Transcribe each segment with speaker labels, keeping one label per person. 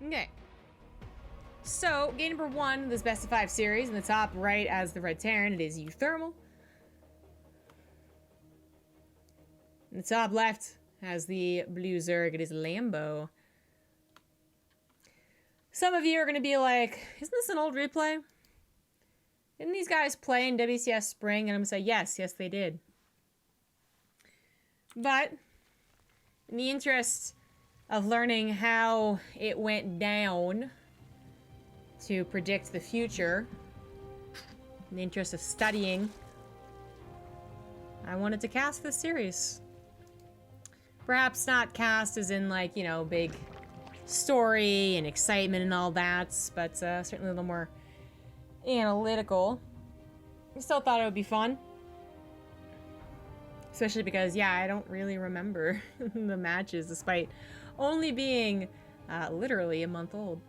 Speaker 1: Okay. So, game number 1 of this best of 5 series. In the top right as the red Terran, it is uThermal. In the top left has the blue Zerg, it is Lambo. Some of you are going to be like, isn't this an old replay? Didn't these guys play in WCS Spring? And I'm going to say, yes, they did. But, in the interest of learning how it went down to predict the future, in the interest of studying, I wanted to cast this series. Perhaps not cast as in, like, you know, big story and excitement and all that, but certainly a little more analytical. I still thought it would be fun. Especially because, yeah, I don't really remember the matches, despite only being literally a month old.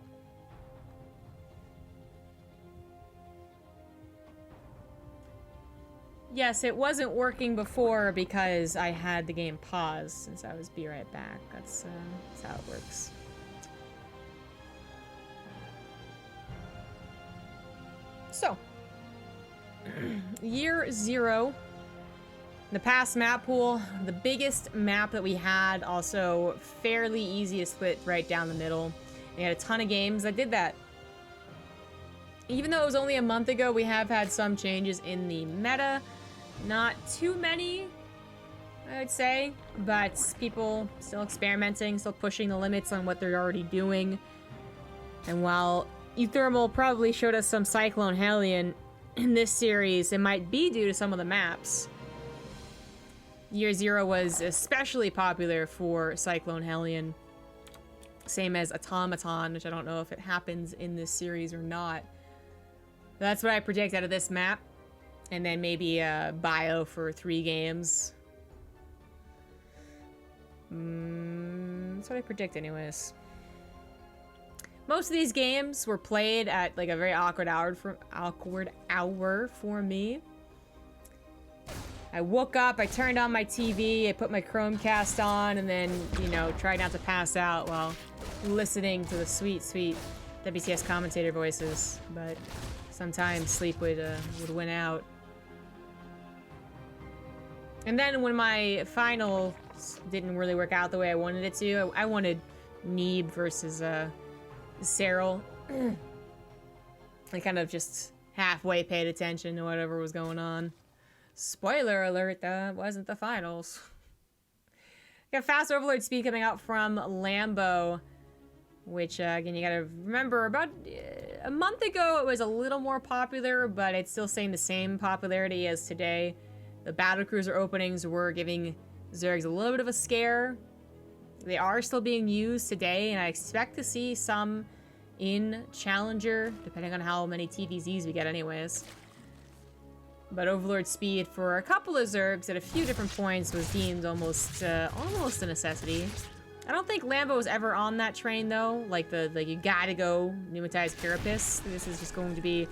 Speaker 1: Yes, it wasn't working before because I had the game paused since I was be right back. That's how it works. So, year 0. The past map pool, the biggest map that we had, also fairly easy to split right down the middle. We had a ton of games that did that. Even though it was only a month ago, we have had some changes in the meta. Not too many, I would say, but people still experimenting, still pushing the limits on what they're already doing. And while uThermal probably showed us some Cyclone Hellion in this series, it might be due to some of the maps. Year 0 was especially popular for Cyclone Hellion. Same as Automaton, which I don't know if it happens in this series or not. But that's what I predict out of this map. And then maybe Bio for 3 games. That's what I predict anyways. Most of these games were played at like a very awkward hour for me. I woke up, I turned on my TV, I put my Chromecast on, and then, you know, tried not to pass out while listening to the sweet, sweet WCS commentator voices. But sometimes sleep would win out. And then when my final didn't really work out the way I wanted it to, I wanted Neeb versus Cyril. I kind of just halfway paid attention to whatever was going on. Spoiler alert, that wasn't the finals. Got fast overload speed coming out from Lambo, which, again, you gotta remember, about a month ago it was a little more popular, but it's still staying the same popularity as today. The battlecruiser openings were giving Zergs a little bit of a scare. They are still being used today, and I expect to see some in Challenger, depending on how many TVZs we get anyways. But overlord speed for a couple of Zergs at a few different points was deemed almost a necessity. I don't think Lambo was ever on that train though, like you gotta go pneumatized carapace. This is just going to be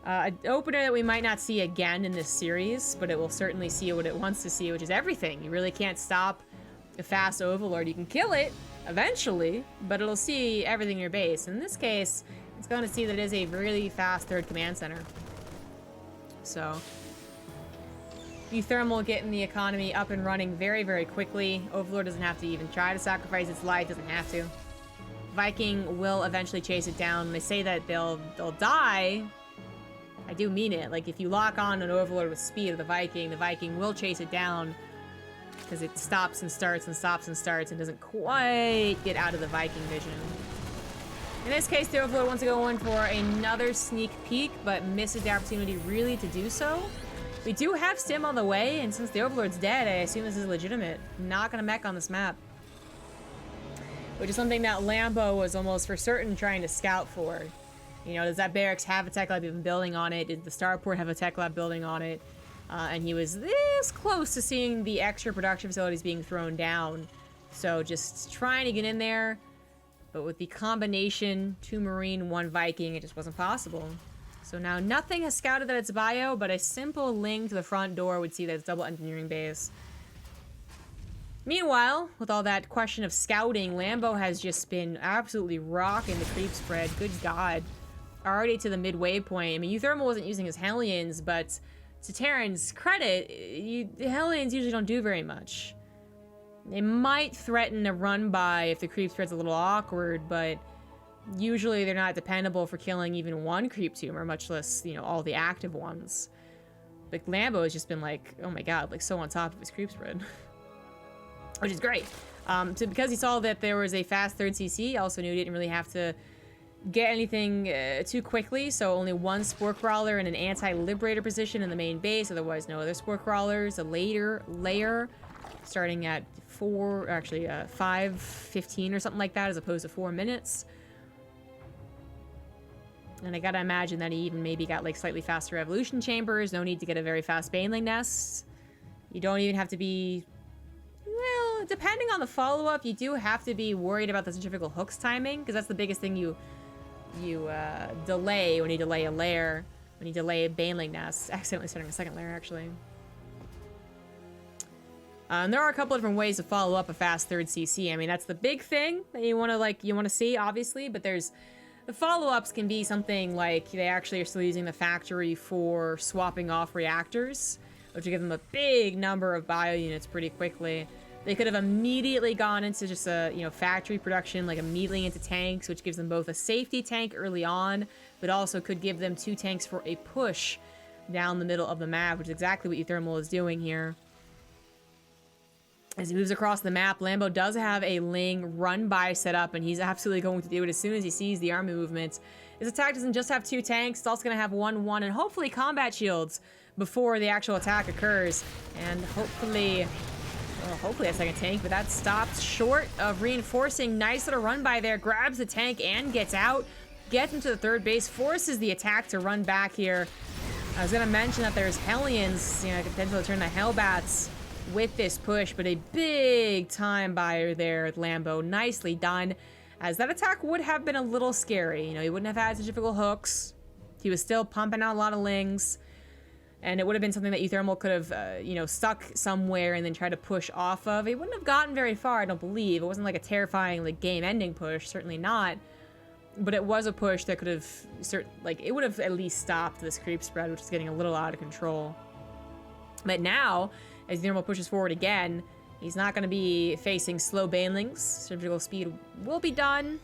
Speaker 1: an opener that we might not see again in this series, but it will certainly see what it wants to see, which is everything. You really can't stop a fast overlord. You can kill it eventually, but it'll see everything in your base. In this case, it's going to see that it is a really fast third command center. So, uThermal getting the economy up and running very, very quickly. Overlord doesn't have to even try to sacrifice its life, doesn't have to. Viking will eventually chase it down. They say that they'll die. I do mean it. Like, if you lock on an overlord with speed of the Viking will chase it down because it stops and starts and stops and starts and doesn't quite get out of the Viking vision. In this case, the overlord wants to go in for another sneak peek, but misses the opportunity really to do so. We do have Stim on the way, and since the overlord's dead, I assume this is legitimate. Not gonna mech on this map. Which is something that Lambo was almost for certain trying to scout for. You know, does that barracks have a tech lab even building on it? Did the starport have a tech lab building on it? And he was this close to seeing the extra production facilities being thrown down. So just trying to get in there. But with the combination, 2 Marine, 1 Viking, it just wasn't possible. So now nothing has scouted that it's bio, but a simple link to the front door would see that it's double engineering base. Meanwhile, with all that question of scouting, Lambo has just been absolutely rocking the creep spread. Good God. Already to the midway point. I mean, uThermal wasn't using his Hellions, but to Terran's credit, the Hellions usually don't do very much. They might threaten a run-by if the creep spread's a little awkward, but usually they're not dependable for killing even one creep tumor, much less, you know, all the active ones. Like, Lambo has just been like, oh my God, like so on top of his creep spread. Which is great. So because he saw that there was a fast 3rd CC, he also knew he didn't really have to get anything too quickly, so only one Spore Crawler in an anti-liberator position in the main base, otherwise no other Spore Crawlers. A later layer starting at 5:15 or something like that, as opposed to 4 minutes. And I gotta imagine that he even maybe got like slightly faster evolution chambers. No need to get a very fast Baneling nest. You don't even have to be... Well, depending on the follow-up, you do have to be worried about the centrifugal hooks timing, because that's the biggest thing you delay when you delay a layer, when you delay a Baneling nest. Accidentally starting a second layer, actually. There are a couple of different ways to follow up a fast 3rd CC. I mean, that's the big thing that you want to see, obviously, but there's... The follow-ups can be something like they actually are still using the factory for swapping off reactors, which will give them a big number of bio units pretty quickly. They could have immediately gone into just a, you know, factory production, like immediately into tanks, which gives them both a safety tank early on, but also could give them 2 tanks for a push down the middle of the map, which is exactly what uThermal is doing here. As he moves across the map, Lambo does have a Ling run-by set up, and he's absolutely going to do it as soon as he sees the army movement. His attack doesn't just have 2 tanks, it's also going to have 1-1, and hopefully combat shields before the actual attack occurs. And hopefully a second tank, but that stops short of reinforcing. Nice little run-by there, grabs the tank and gets out. Gets him to the 3rd base, forces the attack to run back here. I was going to mention that there's Hellions, you know, potential to turn the Hellbats with this push, but a big time buyer there at Lambo. Nicely done, as that attack would have been a little scary. You know, he wouldn't have had centrifugal hooks. He was still pumping out a lot of Lings, and it would have been something that uThermal could have, you know, stuck somewhere and then tried to push off of. He wouldn't have gotten very far, I don't believe. It wasn't like a terrifying, like, game-ending push, certainly not. But it was a push that could have, it would have at least stopped this creep spread, which is getting a little out of control. But now, as uThermal pushes forward again, he's not going to be facing slow Banelings. Surgical speed will be done.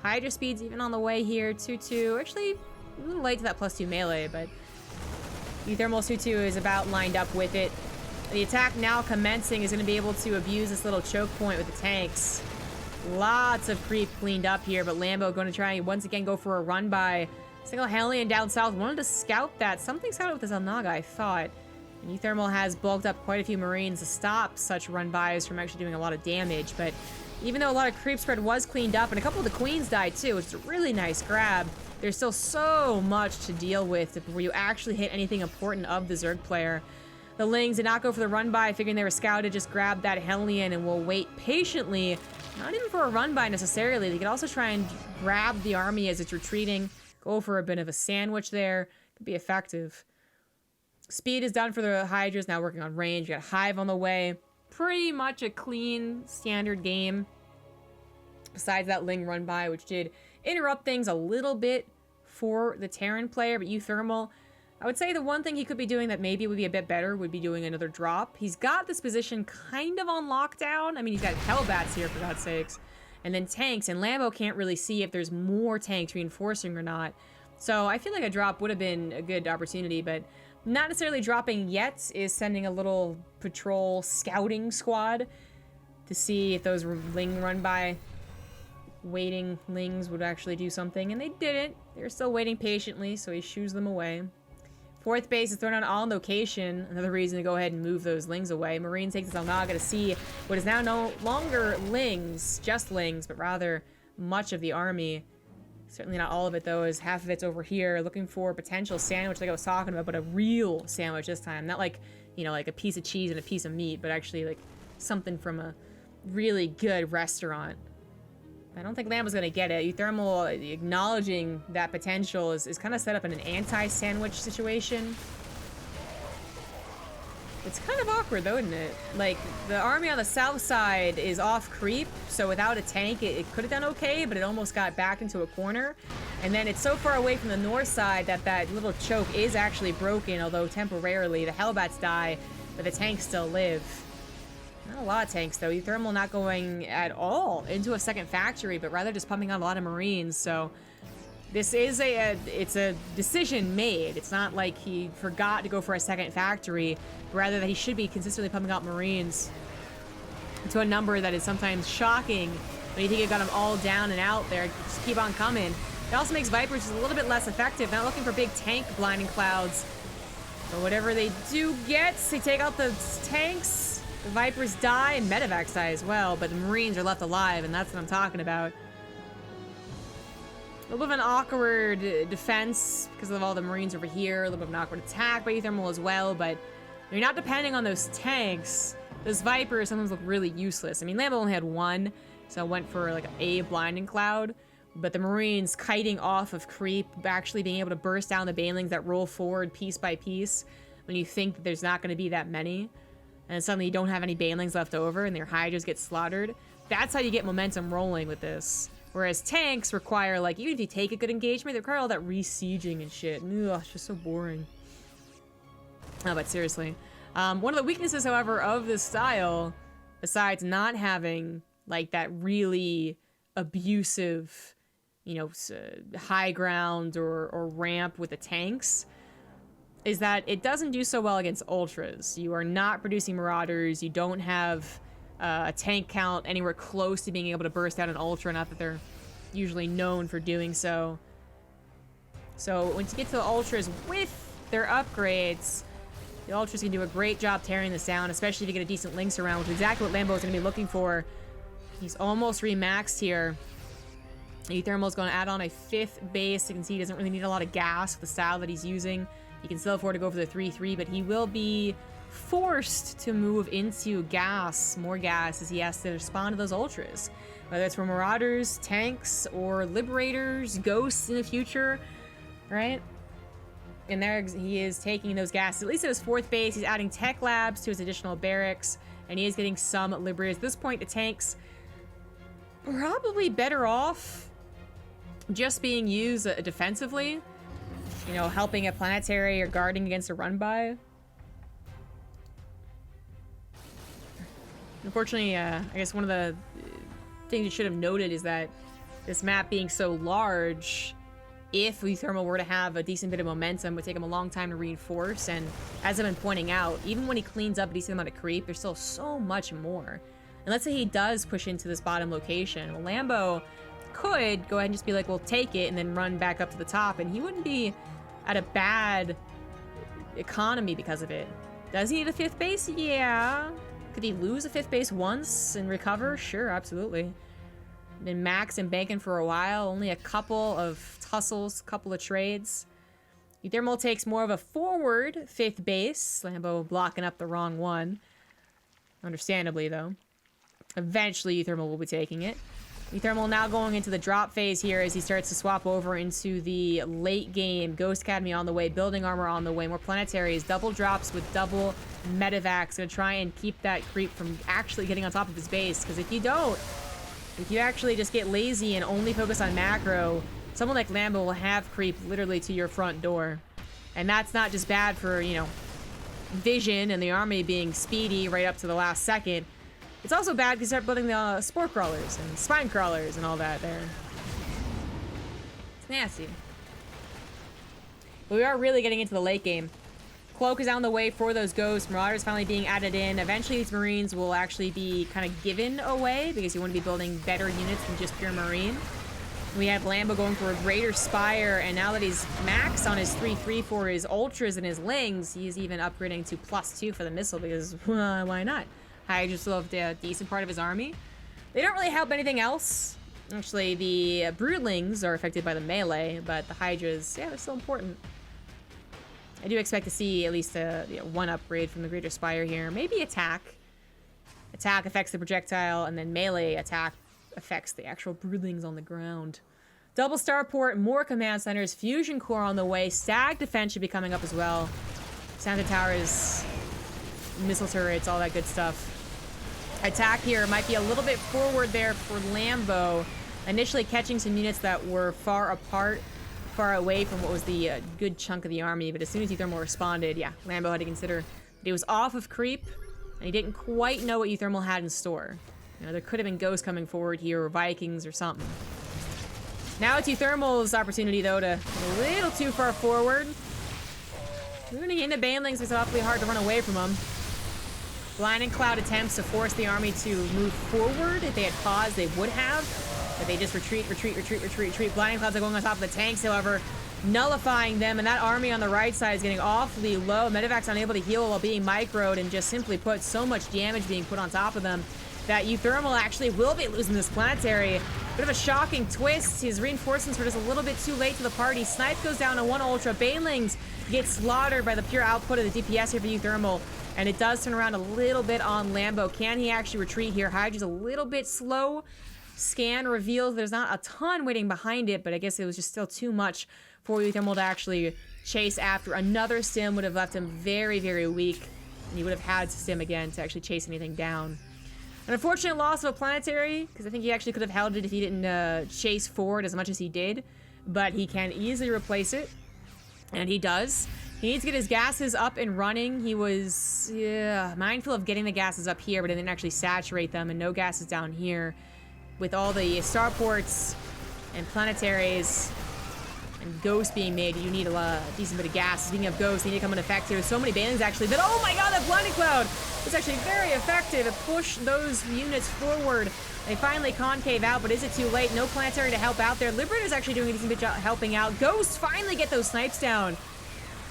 Speaker 1: Hydra speed's even on the way here. 2-2. Actually, a little late to that +2 melee, but uThermal's 2-2 is about lined up with it. The attack now commencing is going to be able to abuse this little choke point with the tanks. Lots of creep cleaned up here, but Lambo going to try and once again go for a run-by. Single Hellion down south. Wanted to scout that. Something scouted with the Zelnaga, I thought. And uThermal has bulked up quite a few Marines to stop such run-bys from actually doing a lot of damage, but even though a lot of creep spread was cleaned up, and a couple of the Queens died too, which is a really nice grab, there's still so much to deal with before you actually hit anything important of the Zerg player. The Lings did not go for the run-by, figuring they were scouted, just grabbed that Hellion and will wait patiently, not even for a run-by necessarily. They could also try and grab the army as it's retreating, go for a bit of a sandwich there, could be effective. Speed is done for the Hydras, now working on range. You got Hive on the way. Pretty much a clean, standard game. Besides that Ling run-by, which did interrupt things a little bit for the Terran player, but uThermal, I would say the one thing he could be doing that maybe would be a bit better would be doing another drop. He's got this position kind of on lockdown. I mean, he's got Hellbats here, for God's sakes. And then tanks, and Lambo can't really see if there's more tanks reinforcing or not. So I feel like a drop would have been a good opportunity, but not necessarily dropping yet is sending a little patrol scouting squad to see if those Ling run-by waiting Lings would actually do something, and they didn't. They're still waiting patiently, so he shoos them away. 4th base is thrown out on location. Another reason to go ahead and move those Lings away. Marine takes the Zelnaga to see what is now no longer Lings, just Lings, but rather much of the army. Certainly not all of it, though, as half of it's over here, looking for a potential sandwich like I was talking about, but a real sandwich this time. Not like, you know, like a piece of cheese and a piece of meat, but actually like something from a really good restaurant. I don't think Lambo's gonna get it. uThermal acknowledging that potential is kind of set up in an anti-sandwich situation. It's kind of awkward though, isn't it? Like, the army on the south side is off creep, so without a tank, it could have done okay, but it almost got backed into a corner. And then it's so far away from the north side that that little choke is actually broken, although temporarily. The Hellbats die, but the tanks still live. Not a lot of tanks, though. uThermal not going at all into a second factory, but rather just pumping out a lot of Marines, so... This is it's a decision made. It's not like he forgot to go for a second factory, rather that he should be consistently pumping out Marines to a number that is sometimes shocking when you think you got them all down and out there. Just keep on coming. It also makes Vipers just a little bit less effective. Not looking for big tank blinding clouds. But whatever they do get, they take out the tanks. The Vipers die, and Medivacs die as well, but the Marines are left alive, and that's what I'm talking about. A little bit of an awkward defense because of all the Marines over here. A little bit of an awkward attack by uThermal as well, but you're not depending on those tanks. Those Vipers sometimes look really useless. I mean, Lambo only had one, so I went for like a blinding cloud, but the Marines kiting off of creep, actually being able to burst down the banelings that roll forward piece by piece when you think that there's not going to be that many, and suddenly you don't have any banelings left over and their Hydras get slaughtered. That's how you get momentum rolling with this. Whereas tanks require, like, even if you take a good engagement, they require all that re-sieging and shit. Ugh, it's just so boring. Oh, but seriously. One of the weaknesses, however, of this style, besides not having, like, that really abusive, you know, high ground or ramp with the tanks, is that it doesn't do so well against Ultras. You are not producing Marauders. You don't have... a tank count anywhere close to being able to burst out an Ultra, not that they're usually known for doing so. So once you get to the Ultras with their upgrades, the Ultras can do a great job tearing this down, especially if you get a decent Lynx around, which is exactly what Lambo is going to be looking for. He's almost remaxed here. uThermal is going to add on a 5th base. You can see he doesn't really need a lot of gas with the style that he's using. He can still afford to go for the 3-3, but he will be forced to move into gas, more gas, as he has to respond to those Ultras. Whether it's for Marauders, tanks, or Liberators, Ghosts in the future, right? And there he is taking those gases, at least at his 4th base. He's adding tech labs to his additional barracks, and he is getting some Liberators. At this point, the tanks probably better off just being used defensively, you know, helping a planetary or guarding against a run-by. Unfortunately, I guess one of the things you should have noted is that this map being so large, if uThermal were to have a decent bit of momentum, it would take him a long time to reinforce. And as I've been pointing out, even when he cleans up a decent amount of creep, there's still so much more. And let's say he does push into this bottom location. Well, Lambo could go ahead and just be like, well, take it, and then run back up to the top, and he wouldn't be at a bad economy because of it. Does he need a 5th base? Yeah. Could he lose a 5th base once and recover? Sure, absolutely. Been max and banking for a while. Only a couple of tussles, couple of trades. uThermal takes more of a forward 5th base. Lambo blocking up the wrong one. Understandably, though. Eventually, uThermal will be taking it. uThermal now going into the drop phase here as he starts to swap over into the late game. Ghost Academy on the way, building armor on the way, more planetaries, double drops with double Medivacs. Gonna try and keep that creep from actually getting on top of his base, because if you don't, if you actually just get lazy and only focus on macro, someone like Lambo will have creep literally to your front door. And that's not just bad for, you know, vision and the army being speedy right up to the last second. It's also bad because you start building the spore crawlers and spine crawlers and all that there. It's nasty. But we are really getting into the late game. Cloak is on the way for those ghosts. Marauders finally being added in. Eventually these Marines will actually be kind of given away because you want to be building better units than just pure Marine. We have Lambo going for a greater Spire, and now that he's maxed on his 3-3 for his Ultras and his Lings, he's even upgrading to +2 for the missile because why not? Hydra still have a decent part of his army. They don't really help anything else. Actually, the Broodlings are affected by the melee, but the Hydras, yeah, they're still important. I do expect to see at least one upgrade from the Greater Spire here. Maybe attack. Attack affects the projectile, and then melee attack affects the actual Broodlings on the ground. Double starport, more command centers, fusion core on the way. Stag defense should be coming up as well. Santa Tower is missile turrets, all that good stuff. Attack here might be a little bit forward there for Lambo. Initially catching some units that were far apart, far away from what was the good chunk of the army, but as soon as uThermal responded, yeah, Lambo had to consider that he was off of creep, and he didn't quite know what uThermal had in store. You know, there could have been ghosts coming forward here, or Vikings, or something. Now it's uThermal's opportunity, though, to get a little too far forward. Moving into Banelings, it's awfully hard to run away from them. Blinding Cloud attempts to force the army to move forward. If they had paused, they would have. But they just retreat. Blinding Clouds are going on top of the tanks, however, nullifying them. And that army on the right side is getting awfully low. Medevac's unable to heal while being microed, and just simply put, so much damage being put on top of them that uThermal actually will be losing this planetary. Bit of a shocking twist. His reinforcements were just a little bit too late to the party. Snipe goes down to 1 Ultra. Banelings get slaughtered by the pure output of the DPS here for uThermal. And it does turn around a little bit on Lambo. Can he actually retreat here? Hydra's a little bit slow. Scan reveals there's not a ton waiting behind it, but I guess it was just still too much for uThermal to actually chase after. Another stim would have left him very, very weak, and he would have had to stim again to actually chase anything down. An unfortunate loss of a planetary, because I think he actually could have held it if he didn't chase forward as much as he did, but he can easily replace it, and he does. He needs to get his gases up and running. He was mindful of getting the gases up here, but it didn't actually saturate them, and no gases down here. With all the starports and planetaries and ghosts being made, you need a decent bit of gas. Speaking of ghosts, they need to come in effect here. So many Banelings actually that, oh my god, that Blinding Cloud was actually very effective to push those units forward. They finally concave out, but is it too late? No planetary to help out there. Liberator's actually doing a decent bit job helping out. Ghosts finally get those snipes down.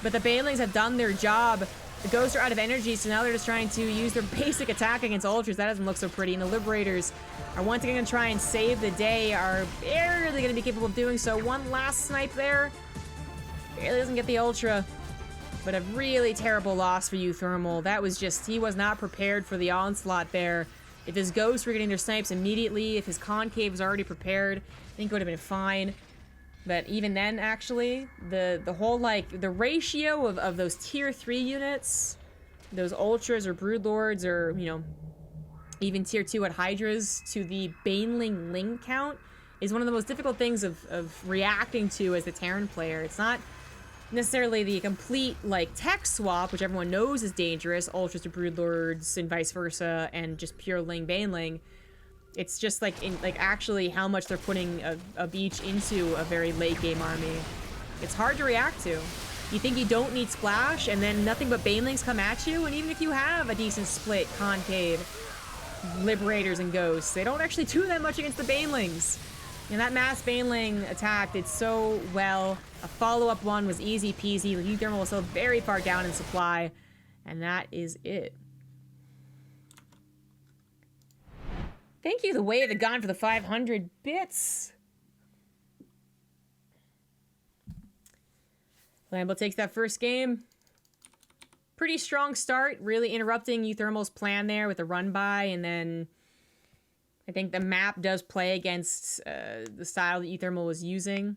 Speaker 1: But the Banelings have done their job. The Ghosts are out of energy, so now they're just trying to use their basic attack against Ultras. That doesn't look so pretty. And the Liberators are once again going to try and save the day, are barely going to be capable of doing so. One last snipe there. Barely doesn't get the Ultra. But a really terrible loss for uThermal. That was just, he was not prepared for the onslaught there. If his Ghosts were getting their snipes immediately, if his Concave was already prepared, I think it would have been fine. But even then, actually, the whole, like, the ratio of those tier 3 units, those Ultras or Broodlords or, you know, even tier 2 at Hydras to the Baneling Ling count is one of the most difficult things of reacting to as the Terran player. It's not necessarily the complete, like, tech swap, which everyone knows is dangerous, Ultras to Broodlords and vice versa, and just pure Ling Baneling. It's just like actually how much they're putting of each into a very late game army. It's hard to react to. You think you don't need splash, and then nothing but Banelings come at you, and even if you have a decent split, Concave, Liberators, and Ghosts, they don't actually do that much against the Banelings. And that mass Baneling attack did so well. A follow-up one was easy peasy. uThermal was still very far down in supply, and that is it. Thank you, The Way of the Gun, for the 500 bits. Lambo takes that first game. Pretty strong start, really interrupting uThermal's plan there with a run-by, and then I think the map does play against the style that uThermal was using.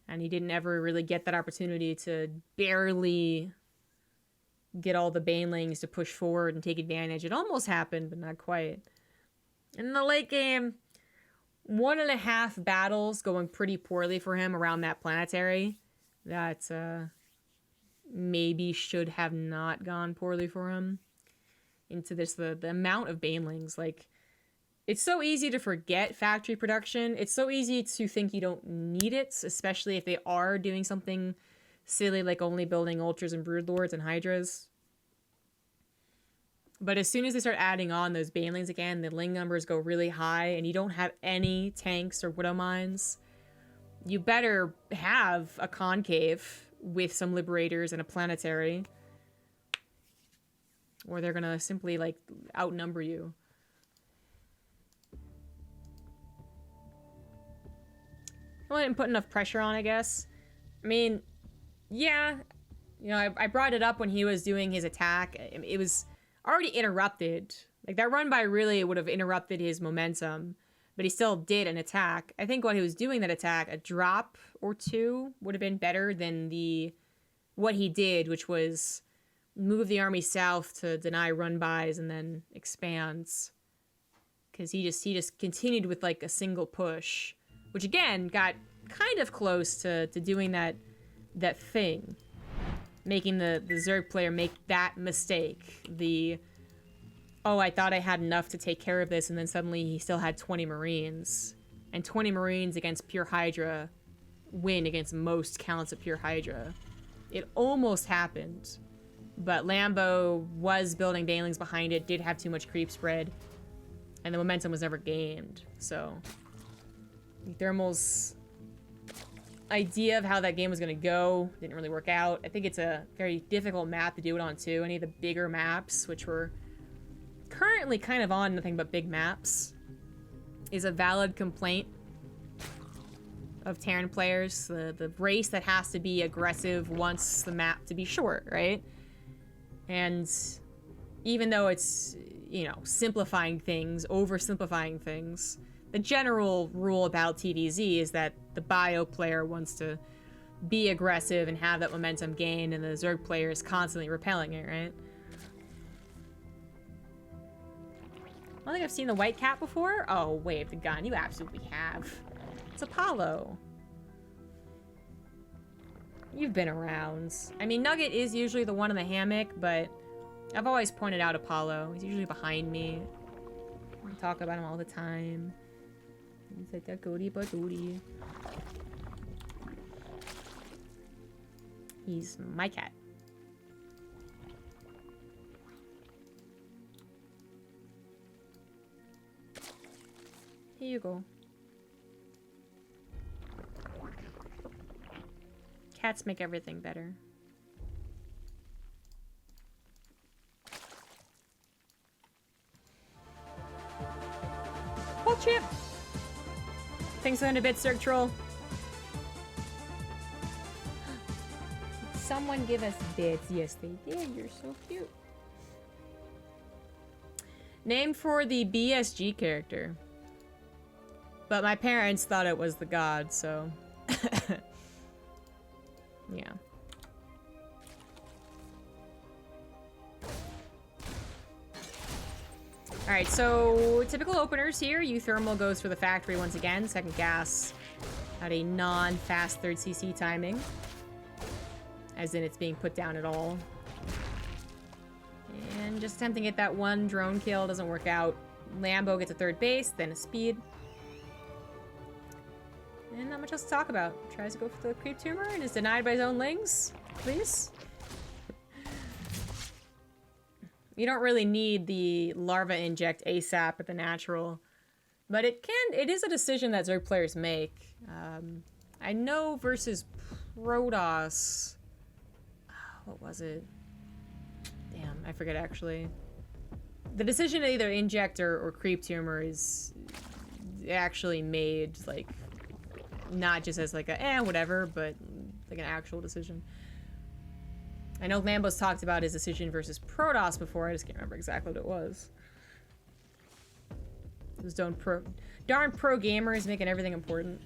Speaker 1: And he didn't ever really get that opportunity to barely get all the Banelings to push forward and take advantage. It almost happened, but not quite. In the late game, 1.5 battles going pretty poorly for him around that planetary. That maybe should have not gone poorly for him. Into this, the amount of Banelings. Like, it's so easy to forget factory production. It's so easy to think you don't need it, especially if they are doing something silly like only building Ultras and Broodlords and Hydras. But as soon as they start adding on those Banelings again, the Ling numbers go really high, and you don't have any tanks or Widow Mines, you better have a Concave with some Liberators and a Planetary, or they're gonna simply, like, outnumber you. I didn't put enough pressure on, I guess. I mean, yeah, you know, I brought it up when he was doing his attack. It was already interrupted. Like, that run by really would have interrupted his momentum, but he still did an attack. I think while he was doing that attack, a drop or two would have been better than the what he did, which was move the army south to deny run-bys and then expands. Because he just continued with like a single push, which again got kind of close to doing that thing, making the Zerg player make that mistake. Oh, I thought I had enough to take care of this, and then suddenly he still had 20 Marines, and 20 Marines against pure Hydra win against most counts of pure Hydra. It almost happened, but Lambo was building banelings behind it, did have too much creep spread, and the momentum was never gained. So uThermal's idea of how that game was going to go didn't really work out. I think it's a very difficult map to do it on too. Any of the bigger maps, which were currently kind of on nothing but big maps, is a valid complaint of Terran players. The race that has to be aggressive wants the map to be short, right? And even though it's, you know, simplifying things, oversimplifying things, the general rule about TVZ is that the bio player wants to be aggressive and have that momentum gain, and the Zerg player is constantly repelling it, right? I don't think I've seen the white cat before. Oh, wave the gun. You absolutely have. It's Apollo. You've been around. I mean, Nugget is usually the one in the hammock, but I've always pointed out Apollo. He's usually behind me. I talk about him all the time. He's like that goody but goody. He's my cat. Here you go. Cats make everything better. Oh, chip! Thanks for a bit, Zerg Troll. Someone give us bits. Yes, they did. You're so cute. Name for the BSG character. But my parents thought it was the god, so... yeah. Alright, so typical openers here. uThermal goes for the factory once again. Second gas at a non-fast 3rd CC timing. As in it's being put down at all. And just attempting to get that one drone kill doesn't work out. Lambo gets a 3rd base, then a speed. And not much else to talk about. Tries to go for the creep tumor and is denied by his own lings. Please. You don't really need the larva inject ASAP at the natural, but it is a decision that Zerg players make. I know versus Protoss, what was it? Damn, I forget actually. The decision to either inject or creep tumor is actually made like not just as like a whatever, but like an actual decision. I know Lambo's talked about his decision versus Protoss before. I just can't remember exactly what it was. Those darn pro gamers making everything important.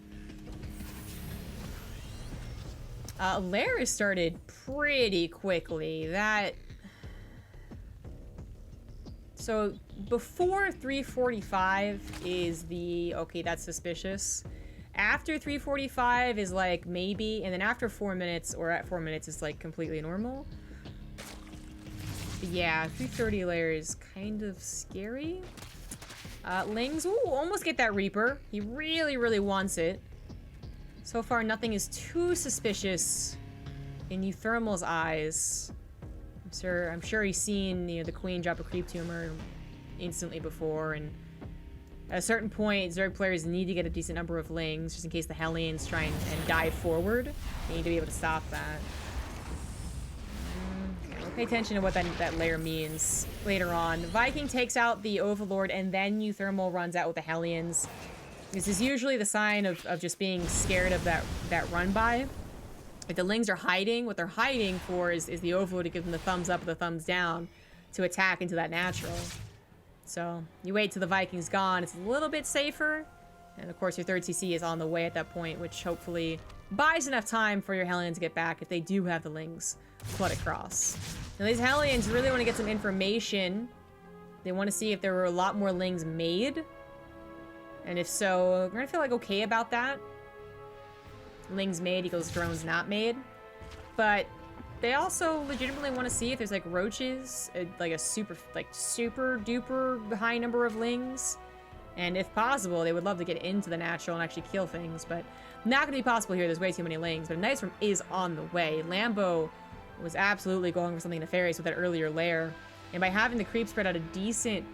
Speaker 1: Lair has started pretty quickly. So before 345 is the okay, that's suspicious. After 345 is like maybe, and then after 4 minutes or at 4 minutes is like completely normal. But yeah, 330 layer is kind of scary. Lings, ooh, almost get that Reaper. He really, really wants it. So far, nothing is too suspicious in uThermal's eyes. I'm sure he's seen, you know, the Queen drop a creep tumor instantly before, and at a certain point, Zerg players need to get a decent number of lings, just in case the Hellions try and dive forward. They need to be able to stop that. Pay attention to what that layer means later on. Viking takes out the Overlord, and then uThermal runs out with the Hellions. This is usually the sign of just being scared of that run-by. If the lings are hiding, what they're hiding for is the Overlord to give them the thumbs up or the thumbs down to attack into that natural. So you wait till the Viking's gone. It's a little bit safer. And of course your 3rd CC is on the way at that point, which hopefully buys enough time for your Hellions to get back if they do have the Lings flood across. Now these Hellions really want to get some information. They want to see if there were a lot more Lings made. And if so, we're going to feel like okay about that. Lings made equals drones not made. But they also legitimately want to see if there's like roaches, like a super duper high number of Lings. And if possible, they would love to get into the natural and actually kill things, but not going to be possible here. There's way too many Lings, but a Nightstorm is on the way. Lambo was absolutely going for something nefarious with that earlier lair. And by having the creep spread out a decent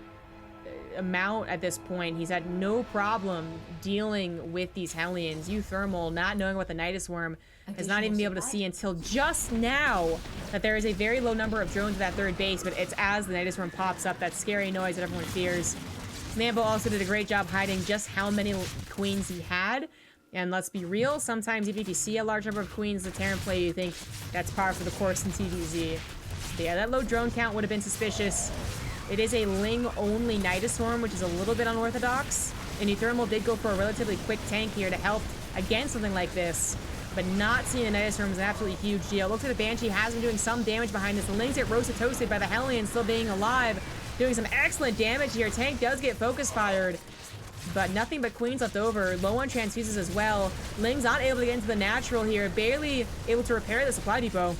Speaker 1: amount at this point, he's had no problem dealing with these Hellions. uThermal, not knowing what the Nidus Worm, has not even been able to see until just now that there is a very low number of drones at that third base, but it's as the Nidus Worm pops up, that scary noise that everyone fears. Lambo also did a great job hiding just how many queens he had. And let's be real, sometimes even if you see a large number of queens in the Terran play, you think that's par for the course in TVZ. But yeah, that low drone count would have been suspicious. It is a Ling-only Nidus Swarm, which is a little bit unorthodox. And uThermal did go for a relatively quick tank here to help against something like this. But not seeing the Nidus Swarm is an absolutely huge deal. Looks like the Banshee has been doing some damage behind this. The Lings get roasted toasted by the Hellion still being alive, doing some excellent damage here. Tank does get focus fired, but nothing but queens left over. Low on transfuses as well. Ling's not able to get into the natural here. Barely able to repair the supply depot.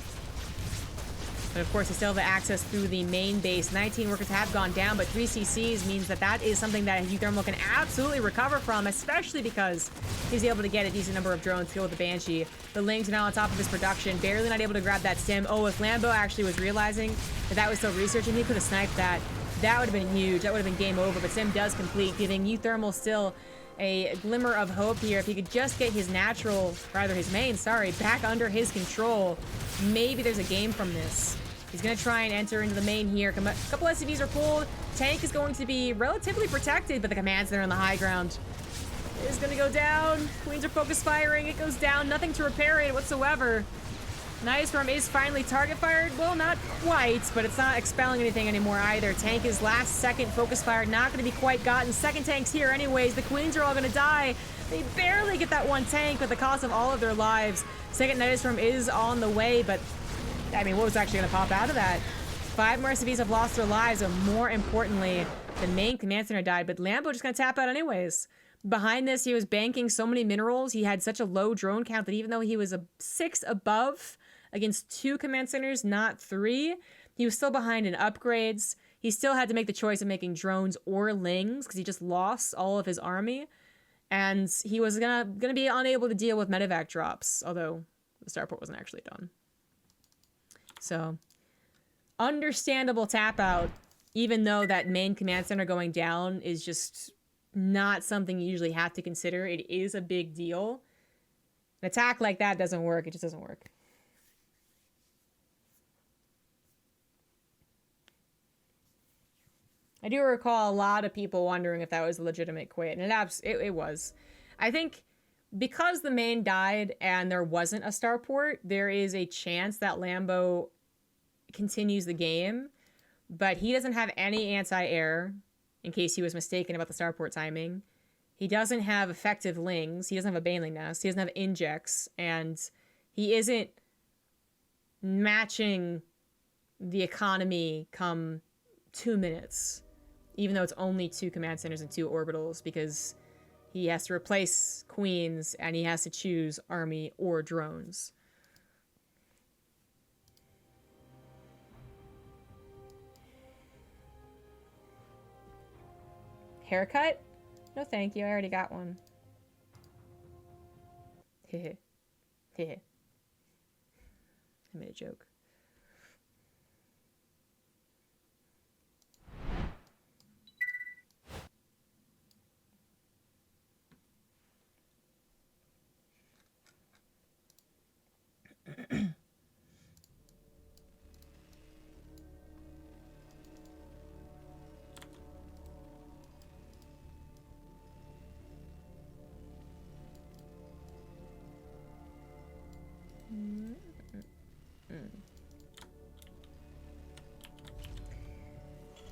Speaker 1: But of course, they still have access through the main base. 19 workers have gone down, but 3 CCs means that that is something that uThermal can absolutely recover from, especially because he's able to get a decent number of drones to go with the Banshee. The Lings are now on top of his production, barely not able to grab that stim. Oh, if Lambo actually was realizing that that was still researching, he could have sniped that. That would have been huge. That would have been game over, but Sim does complete, giving uThermal still a glimmer of hope here. If he could just get his natural, rather his main, sorry, back under his control, maybe there's a game from this. He's going to try and enter into the main here. A couple SCVs are pulled. Tank is going to be relatively protected, but the command's there on the high ground. It is going to go down. Queens are focus firing. It goes down. Nothing to repair it whatsoever. Nidus Worm is finally target fired. Well, not quite, but it's not expelling anything anymore either. Tank is last second focus fired. Not going to be quite gotten. Second tank's here anyways. The Queens are all going to die. They barely get that one tank at the cost of all of their lives. Second Nidus Worm is on the way, but I mean, what was actually going to pop out of that? 5 more SCVs have lost their lives, but more importantly, the main command center died, but Lambo just going to tap out anyways. Behind this, he was banking so many minerals. He had such a low drone count that even though he was a 6 above against 2 command centers, not 3, he was still behind in upgrades. He still had to make the choice of making drones or Lings because he just lost all of his army. And he was gonna be unable to deal with medevac drops, although the starport wasn't actually done. So, understandable tap out, even though that main command center going down is just not something you usually have to consider. It is a big deal. An attack like that doesn't work. It just doesn't work. I do recall a lot of people wondering if that was a legitimate quit, and it was. I think because the main died and there wasn't a starport, there is a chance that Lambo continues the game, but he doesn't have any anti-air, in case he was mistaken about the starport timing. He doesn't have effective Lings. He doesn't have a Baneling Nest. He doesn't have injects, and he isn't matching the economy come 2 minutes, even though it's only 2 command centers and 2 orbitals, because he has to replace queens and he has to choose army or drones. Haircut? No thank you, I already got one. Heh heh. I made a joke.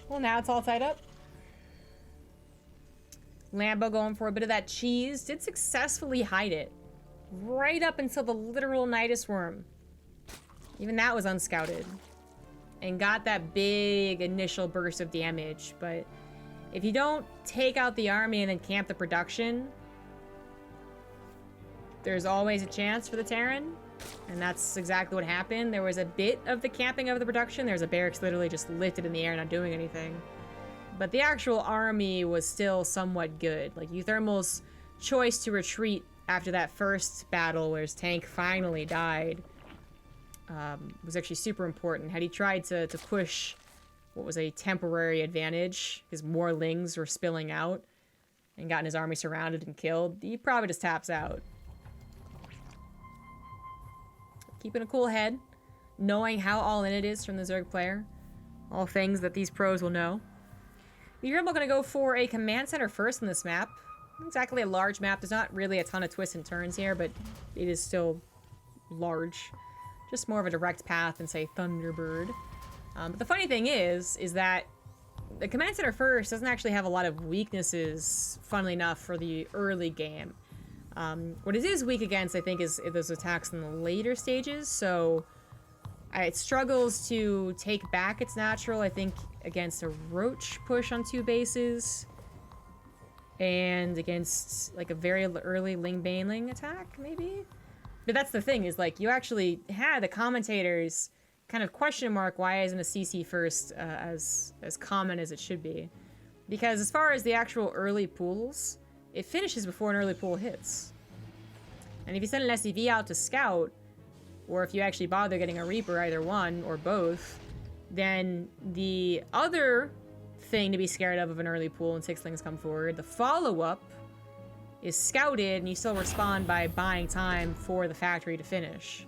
Speaker 1: Well, now it's all tied up. Lambo going for a bit of that cheese. Did successfully hide it. right up until the literal Nidus Worm. Even that was unscouted. And got that big initial burst of damage, but if you don't take out the army and then camp the production, there's always a chance for the Terran, and that's exactly what happened. There was a bit of the camping of the production. There's a barracks literally just lifted in the air, not doing anything. But the actual army was still somewhat good. Like, uThermal's choice to retreat after that first battle where his tank finally died was actually super important. Had he tried to push what was a temporary advantage, because more Lings were spilling out, and gotten his army surrounded and killed, he probably just taps out. Keeping a cool head, knowing how all in it is from the Zerg player. All things that these pros will know. uThermal gonna go for a command center first in this map. Not exactly a large map. There's not really a ton of twists and turns here, but it is still large. Just more of a direct path than, say, Thunderbird. But the funny thing is that the command center first doesn't actually have a lot of weaknesses, funnily enough, for the early game. What it is weak against, I think, is those attacks in the later stages. So it struggles to take back its natural, I think, against a Roach push on 2 bases. And against, like, a very early Ling Baneling attack, maybe? But that's the thing, is, like, you actually had the commentators kind of question mark why isn't a CC first as common as it should be. Because as far as the actual early pools, it finishes before an early pool hits. And if you send an SCV out to scout, or if you actually bother getting a Reaper, either one or both, then the other thing to be scared of an early pool when 6 Lings come forward, the follow-up, is scouted, and you still respond by buying time for the factory to finish.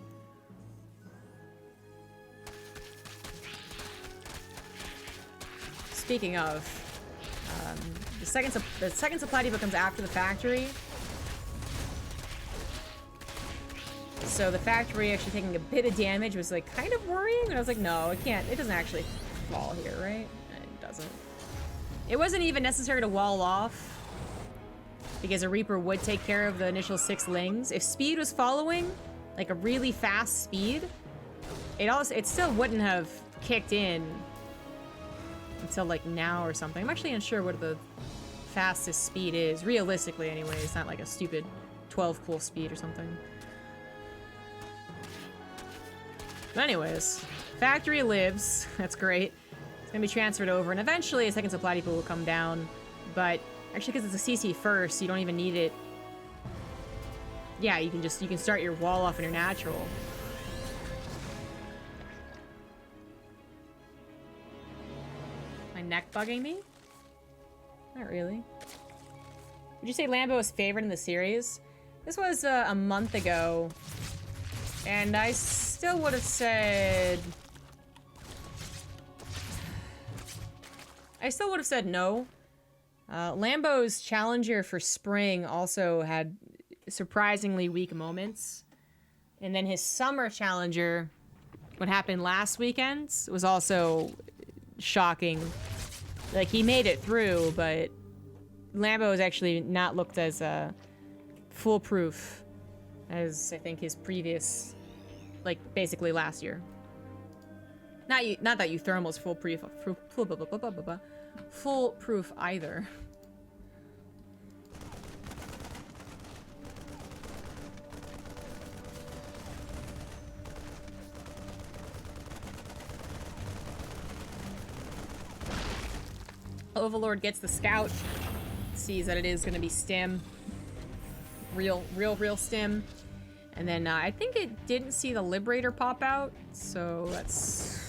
Speaker 1: Speaking of, the second supply depot comes after the factory. So the factory actually taking a bit of damage was, like, kind of worrying, and I was like, no, it can't, it doesn't actually fall here, right? It doesn't. It wasn't even necessary to wall off, because a Reaper would take care of the initial 6 Lings. If speed was following, like a really fast speed, it still wouldn't have kicked in until, like, now or something. I'm actually unsure what the fastest speed is, realistically anyway. It's not like a stupid 12 pool speed or something. But anyways, factory lives. That's great. It's gonna be transferred over, and eventually a second supply depot will come down, but actually, because it's a CC first, you don't even need it. Yeah, you can start your wall off in your natural. My neck bugging me? Not really. Would you say Lambo is favored in the series? This was a month ago, and I still would have said... no. Lambo's challenger for Spring also had surprisingly weak moments. And then his summer challenger, what happened last weekend, was also shocking. Like, he made it through, but Lambo has actually not looked as foolproof as I think his previous, like, basically last year. Not that uThermal's foolproof either. Overlord gets the scout, sees that it is going to be stim, real stim, and then I think it didn't see the Liberator pop out, so that's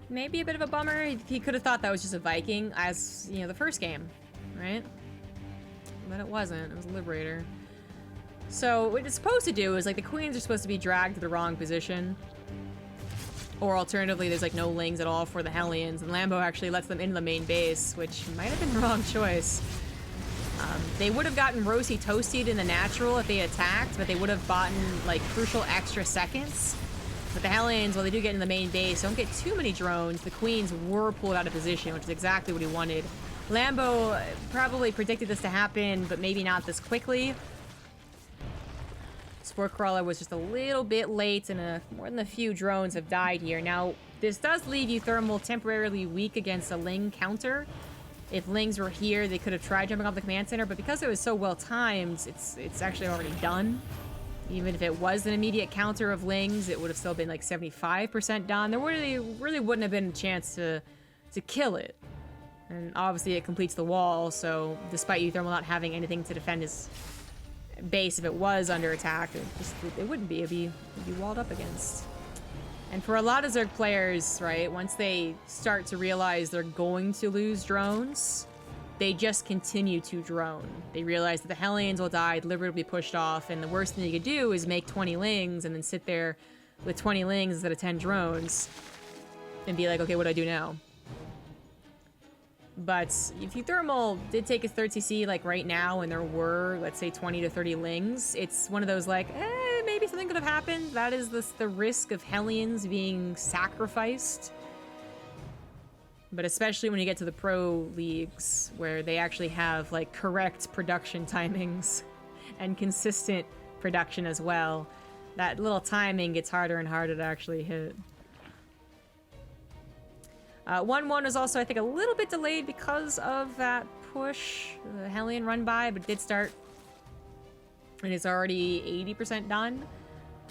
Speaker 1: maybe a bit of a bummer. He could have thought that was just a Viking, as, you know, the first game, right? But it wasn't. It was a Liberator. So what it's supposed to do is, like, the Queens are supposed to be dragged to the wrong position. Or alternatively, there's, like, no Lings at all for the Hellions, and Lambo actually lets them into the main base, which might have been the wrong choice. They would have gotten Roasty Toasted in the natural if they attacked, but they would have bought, like, crucial extra seconds. But the Hellions, while they do get in the main base, don't get too many drones. The Queens were pulled out of position, which is exactly what he wanted. Lambo probably predicted this to happen, but maybe not this quickly. Spore Crawler was just a little bit late, and more than a few drones have died here. Now, this does leave uThermal temporarily weak against a Ling counter. If Lings were here, they could have tried jumping off the command center, but because it was so well timed, it's actually already done. Even if it was an immediate counter of Lings, it would have still been like 75% done. There really wouldn't have been a chance to kill it. And obviously it completes the wall, so despite uThermal not having anything to defend his base, if it was under attack, it wouldn't be. It'd be walled up against. And for a lot of Zerg players, right, once they start to realize they're going to lose drones, they just continue to drone. They realize that the Hellions will die, Delivery will be pushed off, and the worst thing you could do is make 20 Lings and then sit there with 20 Lings instead of 10 drones and be like, okay, what do I do now? But if uThermal did take his 3rd CC, like right now, and there were, let's say, 20 to 30 Lings, it's one of those like, maybe something could have happened. That is the risk of Hellions being sacrificed. But especially when you get to the pro leagues, where they actually have, like, correct production timings and consistent production as well, that little timing gets harder and harder to actually hit. 1-1 was also, I think, a little bit delayed because of that push, the Hellion run by, but it did start. And it's already 80% done.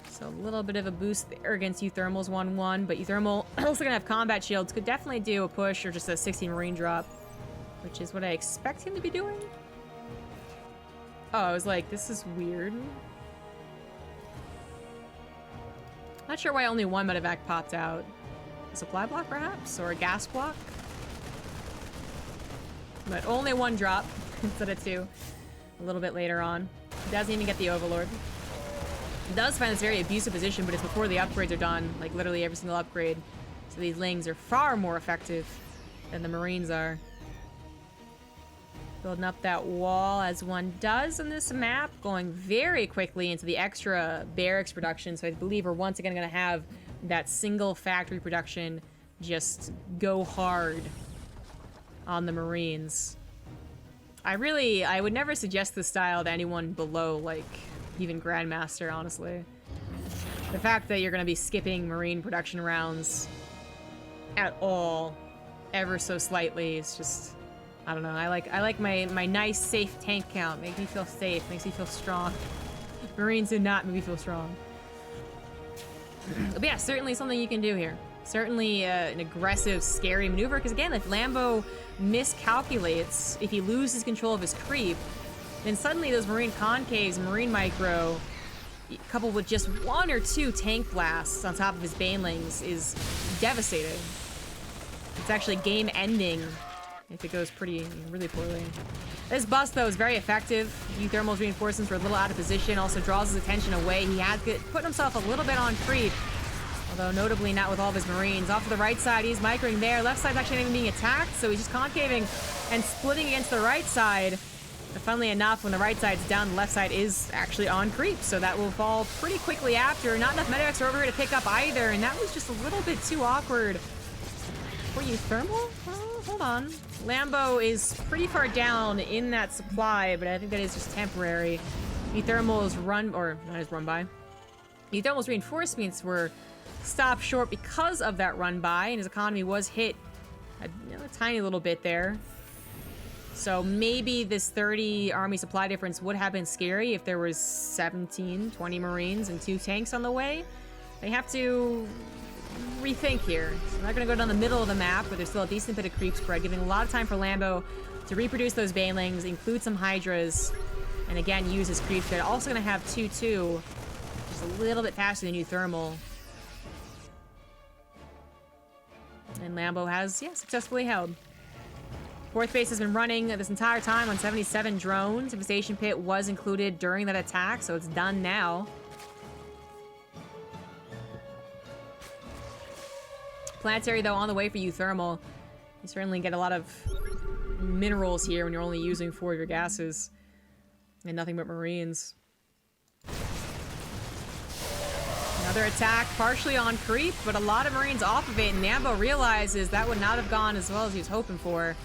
Speaker 1: So a little bit of a boost there against uThermal's 1-1, but uThermal also gonna have combat shields, could definitely do a push or just a 16 Marine drop, which is what I expect him to be doing. Oh, I was like, this is weird. Not sure why only one medevac popped out. A supply block, perhaps? Or a gas block? But only one drop instead of two. A little bit later on. Doesn't even get the Overlord. Does find this very abusive position, but it's before the upgrades are done. Like, literally every single upgrade. So these Lings are far more effective than the Marines are. Building up that wall as one does on this map. Going very quickly into the extra barracks production. So I believe we're once again going to have that single factory production just go hard on the Marines. I would never suggest this style to anyone below, like, even Grandmaster, honestly. The fact that you're going to be skipping Marine production rounds at all, ever so slightly, is just, I don't know. I like my nice, safe tank count. Makes me feel safe, makes me feel strong. Marines do not make me feel strong. But yeah, certainly something you can do here. Certainly an aggressive, scary maneuver, because again, if Lambo miscalculates, if he loses control of his creep, then suddenly those Marine concaves, Marine micro, coupled with just 1 or 2 tank blasts on top of his banelings, is devastating. It's actually game-ending if it goes really poorly. This bust, though, is very effective. uThermal's reinforcements were a little out of position, also draws his attention away. He had put himself a little bit on creep, although notably not with all of his Marines. Off to the right side, he's microing there. Left side's actually not even being attacked, so he's just concaving and splitting against the right side. But funnily enough, when the right side's down, the left side is actually on creep, so that will fall pretty quickly after. Not enough medivacs are over here to pick up either, and that was just a little bit too awkward. For uThermal? Oh, hold on. Lambo is pretty far down in that supply, but I think that is just temporary. uThermal's uThermal's reinforcements were stopped short because of that run by, and his economy was hit a tiny little bit there. So maybe this 30 army supply difference would have been scary if there was 17, 20 Marines and 2 tanks on the way. They have to rethink here. So they're going to go down the middle of the map, but there's still a decent bit of creep spread, giving a lot of time for Lambo to reproduce those banelings, include some Hydras, and again, use his creep spread. Also going to have 2-2, just a little bit faster than uThermal. And Lambo has, successfully held. 4th base has been running this entire time on 77 drones. Devastation Pit was included during that attack, so it's done now. Planetary, though, on the way for uThermal. You certainly get a lot of minerals here when you're only using 4 of your gases. And nothing but Marines. Another attack, partially on creep, but a lot of Marines off of it, and Lambo realizes that would not have gone as well as he was hoping for.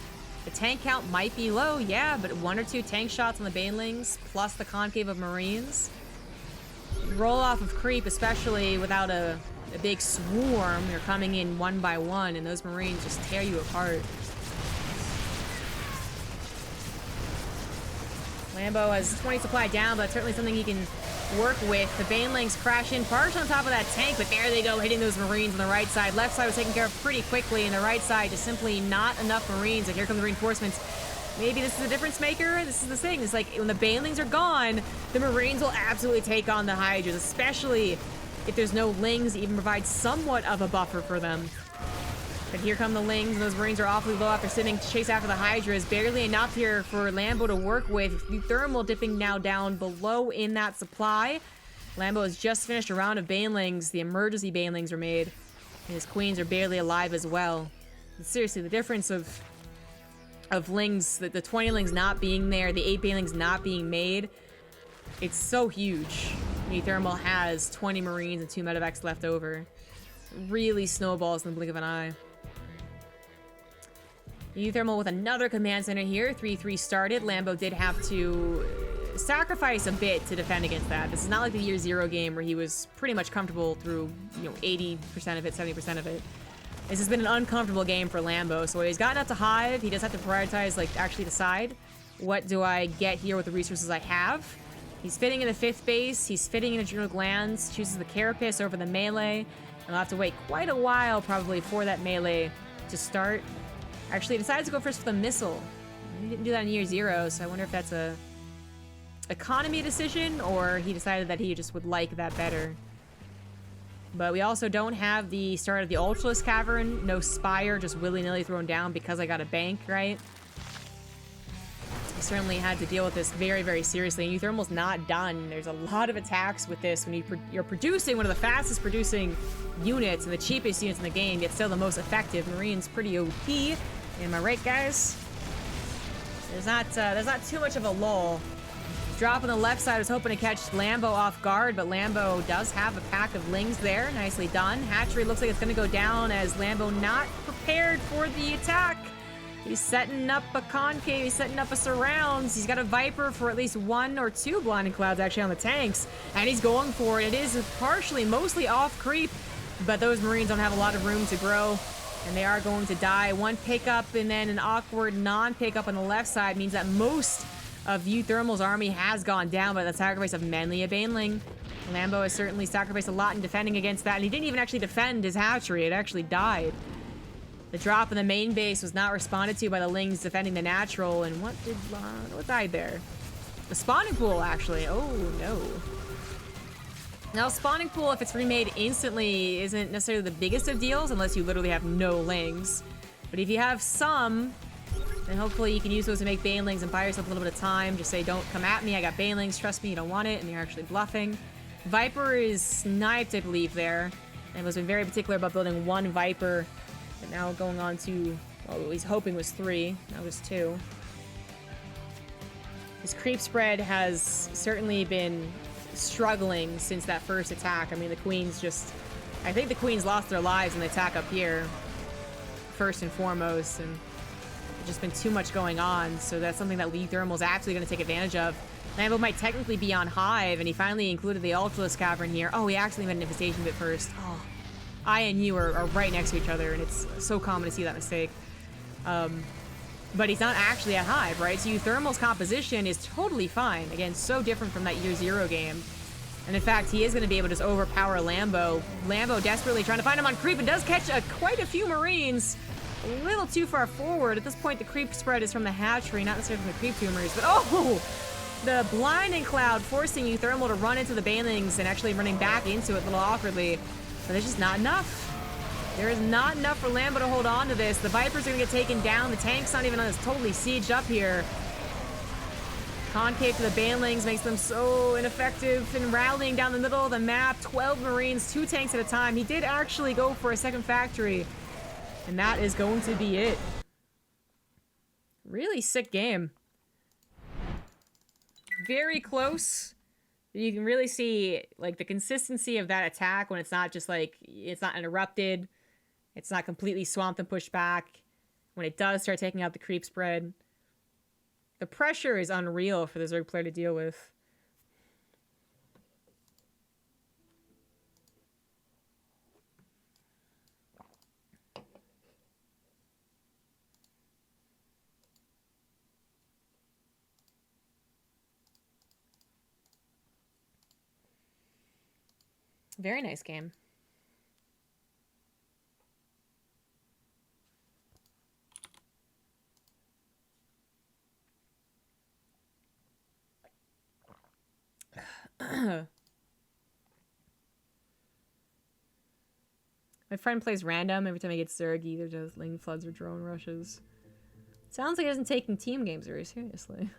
Speaker 1: The tank count might be low, yeah, but 1 or 2 tank shots on the banelings, plus the concave of Marines. roll off of creep, especially without a big swarm. They're coming in one by one, and those Marines just tear you apart. Lambo has 20 supply down, but certainly something he can work with. The Banelings crash in, partially on top of that tank, but there they go, hitting those Marines on the right side. Left side was taken care of pretty quickly, and the right side just simply not enough Marines. And here come the reinforcements. Maybe this is a difference maker. This is the thing. It's like when the Banelings are gone, the Marines will absolutely take on the Hydras, especially if there's no Lings to even provide somewhat of a buffer for them. But here come the Lings, and those Marines are awfully low after sitting to chase after the Hydras. Barely enough here for Lambo to work with. uThermal dipping now down below in that supply. Lambo has just finished a round of Banelings. The emergency Banelings were made. And his Queens are barely alive as well. And seriously, the difference of Lings, the 20 Lings not being there, the 8 Banelings not being made, it's so huge. uThermal has 20 Marines and 2 medevacs left over. Really snowballs in the blink of an eye. uThermal with another command center here. 3-3 started. Lambo did have to sacrifice a bit to defend against that. This is not like the year 0 game where he was pretty much comfortable through, 80% of it, 70% of it. This has been an uncomfortable game for Lambo. So he's gotten up to Hive. He does have to prioritize, like, actually decide, what do I get here with the resources I have? He's fitting in the 5th base. He's fitting in adrenal glands. Chooses the Carapace over the melee. And we'll have to wait quite a while, probably, for that melee to start. Actually, he decides to go first for the missile. He didn't do that in year 0, so I wonder if that's a economy decision, or he decided that he just would like that better. But we also don't have the start of the Ultralisk Cavern. No Spire, just willy-nilly thrown down because I got a bank, right? We certainly had to deal with this very, very seriously. And uThermal's not done. There's a lot of attacks with this when you're producing one of the fastest producing units and the cheapest units in the game, yet still the most effective. Marine's pretty OP. Am I right, guys? There's not too much of a lull. Drop on the left side. I was hoping to catch Lambo off guard, but Lambo does have a pack of Lings there. Nicely done. Hatchery looks like it's going to go down as Lambo not prepared for the attack. He's setting up a concave. He's setting up a surrounds. He's got a Viper for at least 1 or 2 blinding clouds actually on the tanks, and he's going for it. It is partially, mostly off creep, but those Marines don't have a lot of room to grow, and they are going to die. 1 pickup and then an awkward non-pickup on the left side means that most of uThermal's army has gone down by the sacrifice of mainly a Baneling. Lambo has certainly sacrificed a lot in defending against that, and he didn't even actually defend his hatchery. It actually died. The drop in the main base was not responded to by the Lings defending the natural, and what died there? The spawning pool, actually. Oh, no. Now, spawning pool, if it's remade instantly, isn't necessarily the biggest of deals, unless you literally have no Lings. But if you have some, then hopefully you can use those to make Banelings and buy yourself a little bit of time. Just say, don't come at me, I got Banelings, trust me, you don't want it, and you're actually bluffing. Viper is sniped, I believe, there, and was been very particular about building 1 Viper, but now going on to, well, what he's hoping was 3, now just 2. His creep spread has certainly been struggling since that first attack. I mean, the Queens just, I think the Queens lost their lives in the attack up here, first and foremost, and there's just been too much going on, so that's something that uThermal is absolutely going to take advantage of. Lambo might technically be on Hive, and he finally included the Ultralisk Cavern here. Oh, he actually made an infestation bit first. Oh, I and you are right next to each other, and it's so common to see that mistake. But he's not actually at Hive, right? So uThermal's composition is totally fine. Again, so different from that year 0 game. And in fact, he is going to be able to just overpower Lambo. Lambo desperately trying to find him on creep and does catch quite a few Marines. A little too far forward. At this point, the creep spread is from the hatchery, not necessarily from the creep tumors. But oh! The blinding cloud forcing uThermal to run into the Banelings and actually running back into it a little awkwardly. But there's just not enough. There is not enough for Lambo to hold on to this. The Vipers are going to get taken down. The tank's not even on. It's totally sieged up here. Concave to the Banelings makes them so ineffective in rallying down the middle of the map. 12 Marines, 2 tanks at a time. He did actually go for a second factory. And that is going to be it. Really sick game. Very close. You can really see, like, the consistency of that attack when it's not just, like, it's not interrupted. It's not completely swamped and pushed back. When it does start taking out the creep spread. The pressure is unreal for the Zerg player to deal with. Very nice game. My friend plays random. Every time he gets Zerg, he either does lane floods or drone rushes. Sounds like he isn't taking team games very seriously.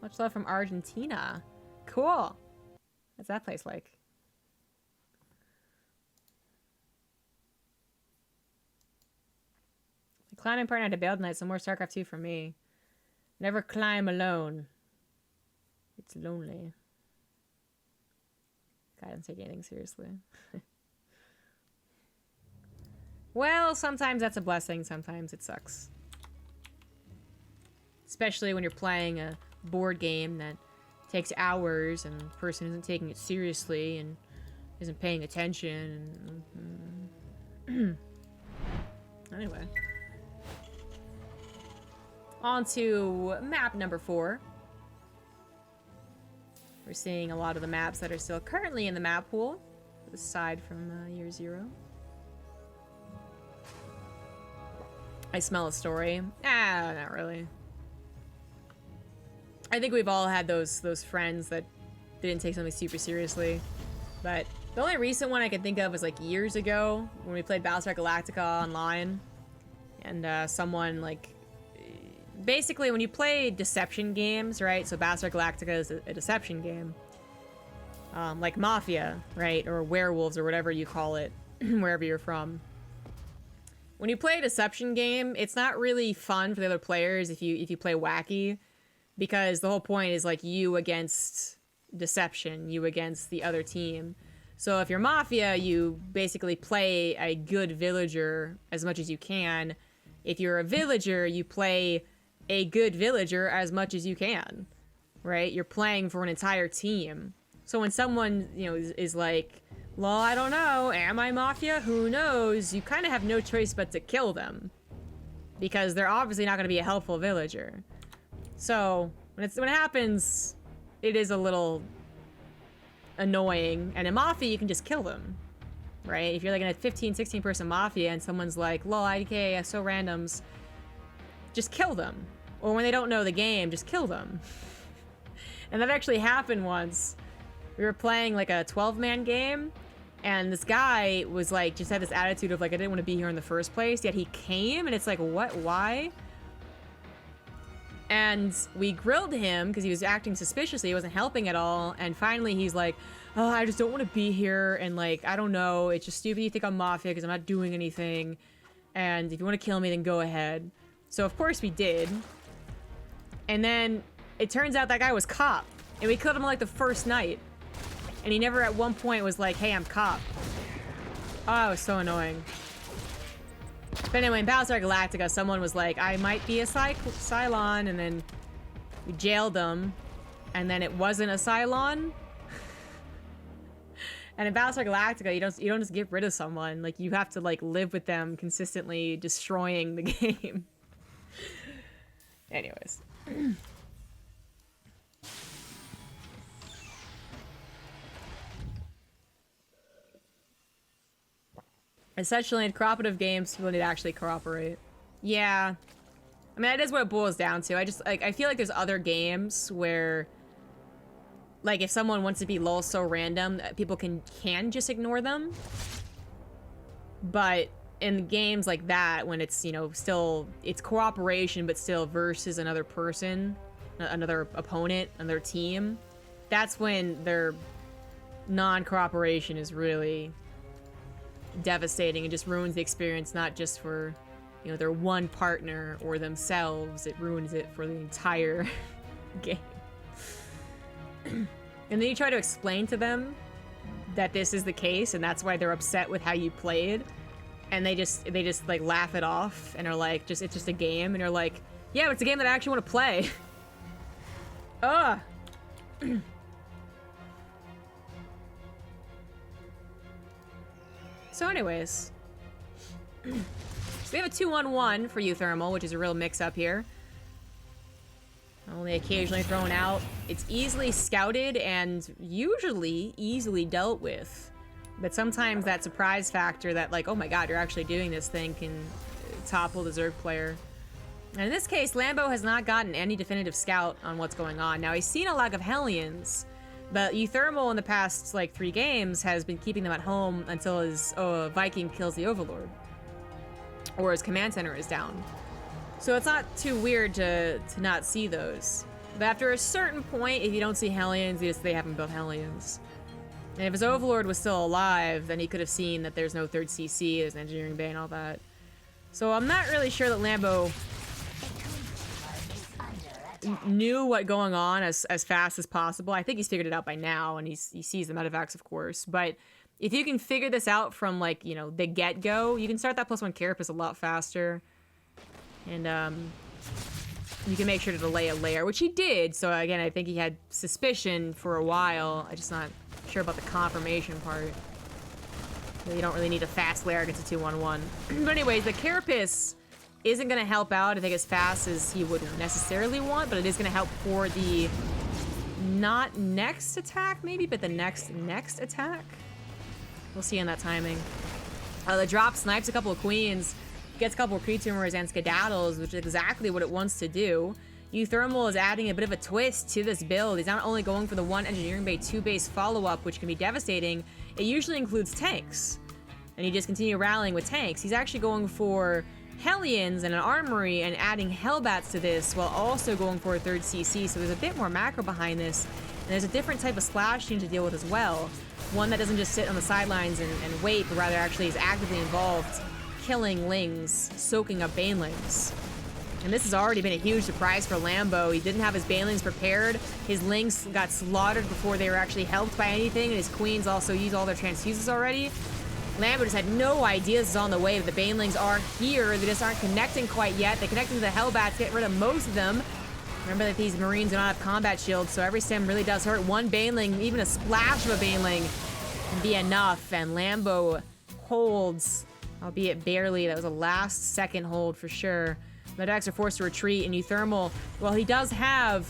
Speaker 1: Much love from Argentina. Cool. What's that place like? My climbing partner had to bail tonight, so more StarCraft 2 for me. Never climb alone. It's lonely. God, I don't take anything seriously. Well, sometimes that's a blessing, sometimes it sucks. Especially when you're playing a board game that takes hours and the person isn't taking it seriously and isn't paying attention. Anyway. On to map number 4. We're seeing a lot of the maps that are still currently in the map pool, aside from year 0. I smell a story. Ah, not really. I think we've all had those friends that didn't take something super seriously. But the only recent one I can think of was like years ago when we played Battlestar Galactica online. And someone like... Basically, when you play deception games, right? So Battlestar Galactica is a deception game. Like Mafia, right? Or Werewolves or whatever you call it, wherever you're from. When you play a deception game, it's not really fun for the other players if you play wacky. Because the whole point is like you against deception, you against the other team. So if you're Mafia, you basically play a good villager as much as you can. If you're a villager, you play a good villager as much as you can, right? You're playing for an entire team. So when someone, you know, is like, well, I don't know, am I Mafia? Who knows? You kind of have no choice but to kill them. Because they're obviously not going to be a helpful villager. So when it happens, it is a little annoying. And in Mafia, you can just kill them, right? If you're like in a 15, 16 person Mafia and someone's like, lol, IDK, so randoms, just kill them. Or when they don't know the game, just kill them. And that actually happened once. We were playing like a 12-man game, and this guy was like, just had this attitude of like, I didn't want to be here in the first place, yet he came, and it's like, what, why? And we grilled him because he was acting suspiciously, he wasn't helping at all, and finally he's like, oh, I just don't want to be here, and like, I don't know, it's just stupid you think I'm Mafia because I'm not doing anything, and if you want to kill me, then go ahead. So of course we did. And then it turns out that guy was cop, and we killed him like the first night. And he never at one point was like, hey, I'm cop. Oh, it was so annoying. But anyway, in Battlestar Galactica, someone was like, I might be a Cylon, and then we jailed them, and then it wasn't a Cylon. And in Battlestar Galactica, you don't just get rid of someone. Like, you have to like live with them, consistently destroying the game. Anyways. Essentially, in cooperative games, people need to actually cooperate. Yeah. I mean, that is what it boils down to. I feel like there's other games where, like, if someone wants to be lol so random, people can just ignore them. But in games like that, when it's, you know, still, it's cooperation, but still versus another person, another opponent, another team, that's when their non-cooperation is really devastating and just ruins the experience, not just for, you know, their one partner or themselves, it ruins it for the entire game. And then you try to explain to them that this is the case and that's why they're upset with how you played, and they just like laugh it off and are like, it's just a game, and you're like, yeah, but it's a game that I actually want to play. Ugh. So anyways, so we have a 2-1-1 for uThermal, which is a real mix-up here. only occasionally thrown out. It's easily scouted and usually easily dealt with. But sometimes that surprise factor that like, oh my god, you're actually doing this thing can topple the Zerg player. And in this case, Lambo has not gotten any definitive scout on what's going on. Now, he's seen a lack of Hellions, but uThermal in the past, like, 3 games has been keeping them at home until his Viking kills the Overlord. Or his command center is down. So it's not too weird to not see those. But after a certain point, if you don't see Hellions, they haven't built Hellions. And if his Overlord was still alive, then he could have seen that there's no 3rd CC, there's an Engineering Bay and all that. So I'm not really sure that Lambo knew what going on as fast as possible. I think he's figured it out by now, and he sees the medevacs, of course. But if you can figure this out from, like, you know, the get-go, you can start that +1 carapace a lot faster. And, you can make sure to delay a layer, which he did. So, again, I think he had suspicion for a while. I'm just not sure about the confirmation part. You don't really need a fast layer against a 2-1-1. But anyways, the carapace isn't going to help out, I think, as fast as he would necessarily want, but it is going to help for the not next attack, maybe, but the next attack. We'll see on that timing. The drop snipes a couple of queens, gets a couple of creep tumors and skedaddles, which is exactly what it wants to do. uThermal is adding a bit of a twist to this build. He's not only going for the 1 Engineering Bay 2 base follow-up, which can be devastating, it usually includes tanks. And you just continue rallying with tanks. He's actually going for Hellions and an armory and adding Hellbats to this while also going for a 3rd CC, so there's a bit more macro behind this. And there's a different type of splash team to deal with as well. One that doesn't just sit on the sidelines and wait, but rather actually is actively involved, killing Lings, soaking up Banelings. And this has already been a huge surprise for Lambo. He didn't have his Banelings prepared. His Lings got slaughtered before they were actually helped by anything, and his Queens also used all their transfuses already. Lambo just had no idea this is on the way, but the Banelings are here. They just aren't connecting quite yet. They connect into the Hellbats, get rid of most of them. Remember that these Marines do not have combat shields, so every stim really does hurt. One Baneling, even a splash of a Baneling, can be enough. And Lambo holds, albeit barely. That was a last-second hold for sure. Medevacs are forced to retreat, and uThermal, well, he does have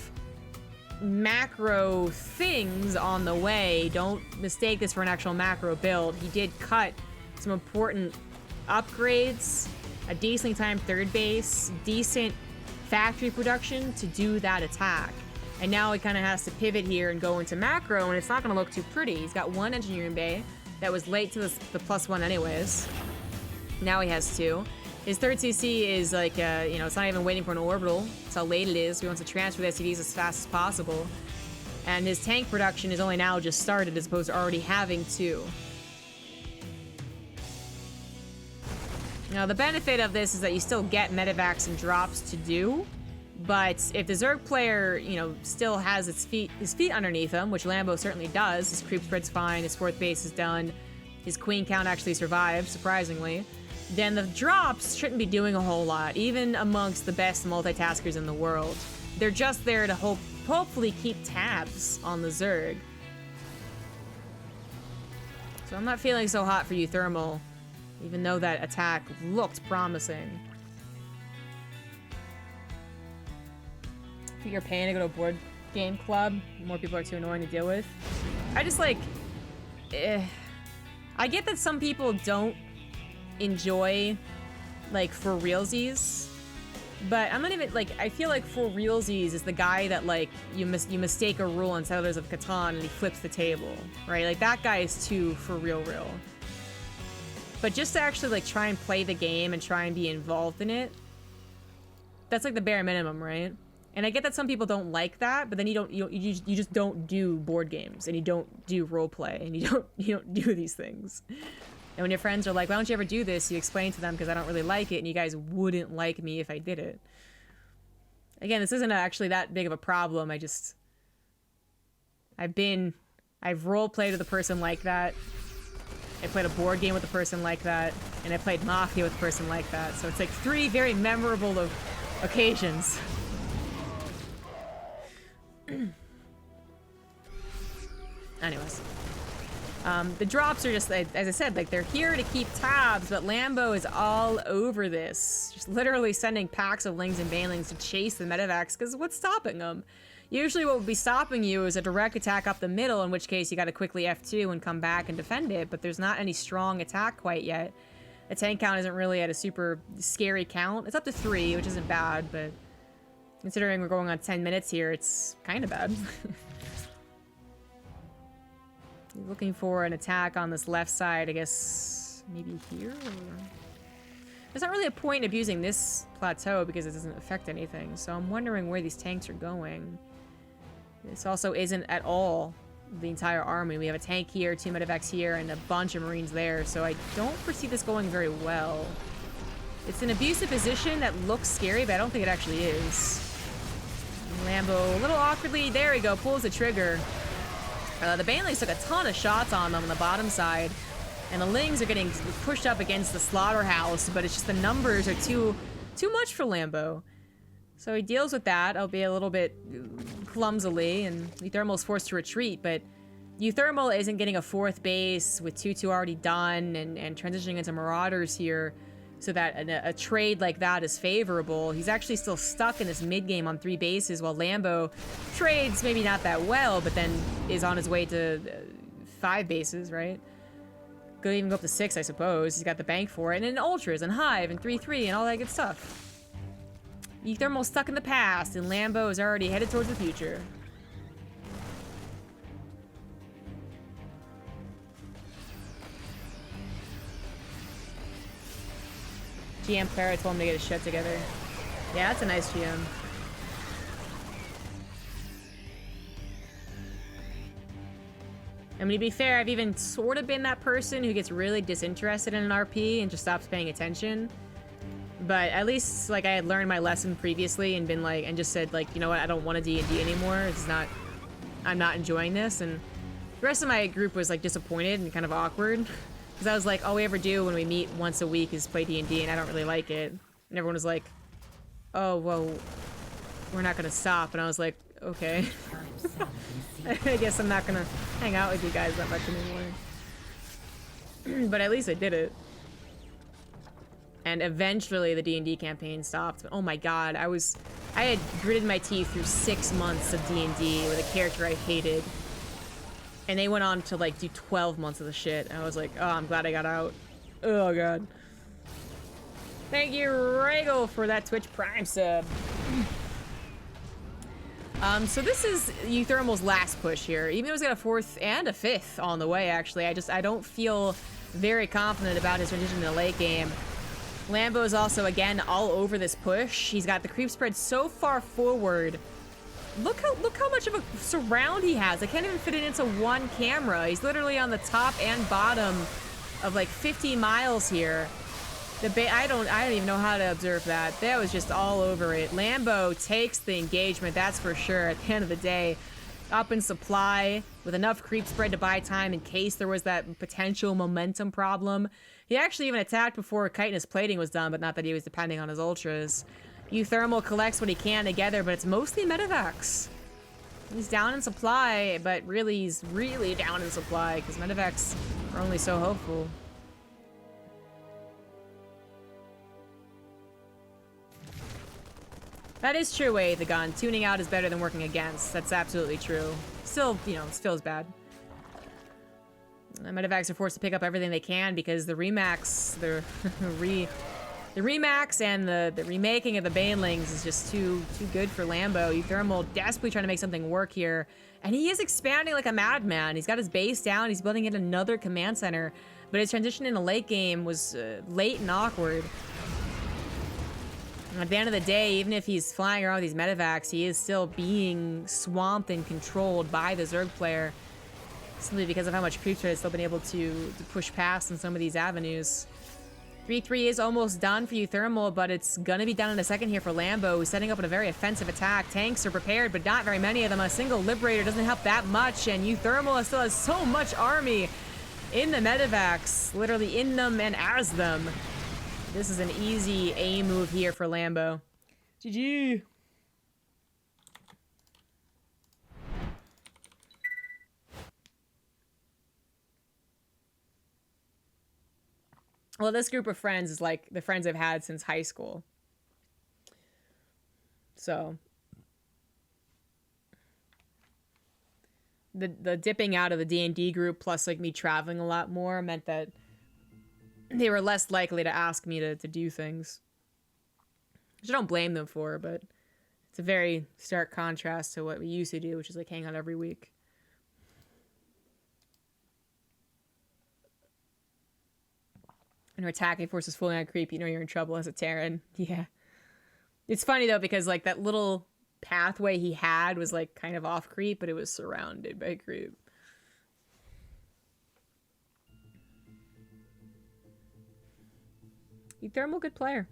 Speaker 1: macro things on the way. Don't mistake this for an actual macro build. He did cut some important upgrades, a decently timed 3rd base, decent factory production to do that attack. And now he kind of has to pivot here and go into macro, and it's not going to look too pretty. He's got 1 Engineering Bay that was late to the +1 anyways. Now he has 2. His 3rd CC is like, you know, it's not even waiting for an orbital. That's how late it is. He wants to transfer the SCVs as fast as possible. And his tank production is only now just started as opposed to already having 2. Now, the benefit of this is that you still get medevacs and drops to do. But if the Zerg player, you know, still has his feet underneath him, which Lambo certainly does, his creep spread's fine, his 4th base is done, his queen count actually survived, surprisingly, then the drops shouldn't be doing a whole lot, even amongst the best multitaskers in the world. They're just there to hopefully keep tabs on the Zerg. So I'm not feeling so hot for uThermal, even though that attack looked promising. I think you're paying to go to a board game club. More people are too annoying to deal with. I just like... I get that some people don't enjoy, like, for realsies, but I'm not even, like, I feel like for realsies is the guy that, like, you mistake a rule in Settlers of Catan and he flips the table, right? Like, that guy is too for real. But just to actually, like, try and play the game and try and be involved in it, that's, like, the bare minimum, right? And I get that some people don't like that, but then you just don't do board games, and you don't do role play, and you don't do these things. And when your friends are like, why don't you ever do this? You explain to them because I don't really like it, and you guys wouldn't like me if I did it. Again, this isn't actually that big of a problem. I've role played with a person like that. I played a board game with a person like that, and I played Mafia with a person like that. So it's like 3 very memorable occasions. Anyways. The drops are just, as I said, like they're here to keep tabs, but Lambo is all over this. Just literally sending packs of Lings and Banelings to chase the Medivacs, because what's stopping them? Usually what would be stopping you is a direct attack up the middle, in which case you gotta quickly F2 and come back and defend it, but there's not any strong attack quite yet. The tank count isn't really at a super scary count. It's up to 3, which isn't bad, but considering we're going on 10 minutes here, it's kind of bad. Looking for an attack on this left side, I guess maybe here? Or... There's not really a point in abusing this plateau because it doesn't affect anything, so I'm wondering where these tanks are going. This also isn't at all the entire army. We have a tank here, 2 medevacs here, and a bunch of marines there, so I don't foresee this going very well. It's an abusive position that looks scary, but I don't think it actually is. Lambo, a little awkwardly, there we go, pulls the trigger. The Banelings took a ton of shots on them on the bottom side, and the Lings are getting pushed up against the slaughterhouse, but it's just the numbers are too much for Lambo. So he deals with that, albeit a little bit clumsily, and uThermal's forced to retreat, but uThermal isn't getting a 4th base with 2-2 already done and transitioning into Marauders here so that a trade like that is favorable. He's actually still stuck in this mid-game on 3 bases while Lambo trades maybe not that well, but then is on his way to 5 bases, right? Could even go up to 6, I suppose. He's got the bank for it, and then Ultras and Hive and 3-3 and all that good stuff. uThermal's stuck in the past, and Lambo is already headed towards the future. GM Clara told him to get his shit together. Yeah, that's a nice GM. I mean, to be fair, I've even sort of been that person who gets really disinterested in an RP and just stops paying attention. But at least, like, I had learned my lesson previously and been like, and just said, like, you know what, I don't want a D&D anymore. It's not, I'm not enjoying this. And the rest of my group was, like, disappointed and kind of awkward. Because I was like, all we ever do when we meet once a week is play D&D, and I don't really like it. And everyone was like, oh, well, we're not gonna stop. And I was like, okay. I guess I'm not gonna hang out with you guys that much anymore. But at least I did it. And eventually the D&D campaign stopped. But oh my god, I had gritted my teeth through 6 months of D&D with a character I hated. And they went on to like do 12 months of the shit. And I was like, oh, I'm glad I got out. Oh god. Thank you, Regal, for that Twitch Prime sub. So this is uThermal's last push here. Even though he's got a 4th and a 5th on the way, actually. I don't feel very confident about his transition to the late game. Lambo is also, again, all over this push. He's got the creep spread so far forward. Look how much of a surround he has. I can't even fit it into one camera. He's literally on the top and bottom of like 50 miles here. I don't even know how to observe that. That was just all over it. Lambo takes the engagement, that's for sure. At the end of the day, up in supply with enough creep spread to buy time in case there was that potential momentum problem. He actually even attacked before chitinous plating was done, but not that he was depending on his ultras. uThermal collects what he can together, but it's mostly medevacs. He's down in supply, but really, he's really down in supply because medevacs are only so hopeful. That is true, the gun. Tuning out is better than working against. That's absolutely true. Still, you know, it feels bad. The medevacs are forced to pick up everything they can because the remax, the remax and the remaking of the Banelings is just too good for Lambo. uThermal desperately trying to make something work here. And he is expanding like a madman. He's got his base down. He's building in another command center. But his transition in the late game was late and awkward. And at the end of the day, even if he's flying around with these medevacs, he is still being swamped and controlled by the Zerg player. Simply because of how much creep spread has still been able to push past in some of these avenues. 3-3 is almost done for uThermal, but it's gonna be done in a second here for Lambo, who's setting up in a very offensive attack. Tanks are prepared, but not very many of them. A single Liberator doesn't help that much, and uThermal still has so much army in the medevacs, literally in them and as them. This is an easy A move here for Lambo. GG. Well, this group of friends is like the friends I've had since high school. So the dipping out of the D&D group plus like me traveling a lot more meant that they were less likely to ask me to do things. Which I don't blame them for, but it's a very stark contrast to what we used to do, which is like hang out every week. And our attacking force is fully on creep, you know you're in trouble as a Terran. Yeah. It's funny though, because like that little pathway he had was like kind of off creep, but it was surrounded by creep. uThermal, good player.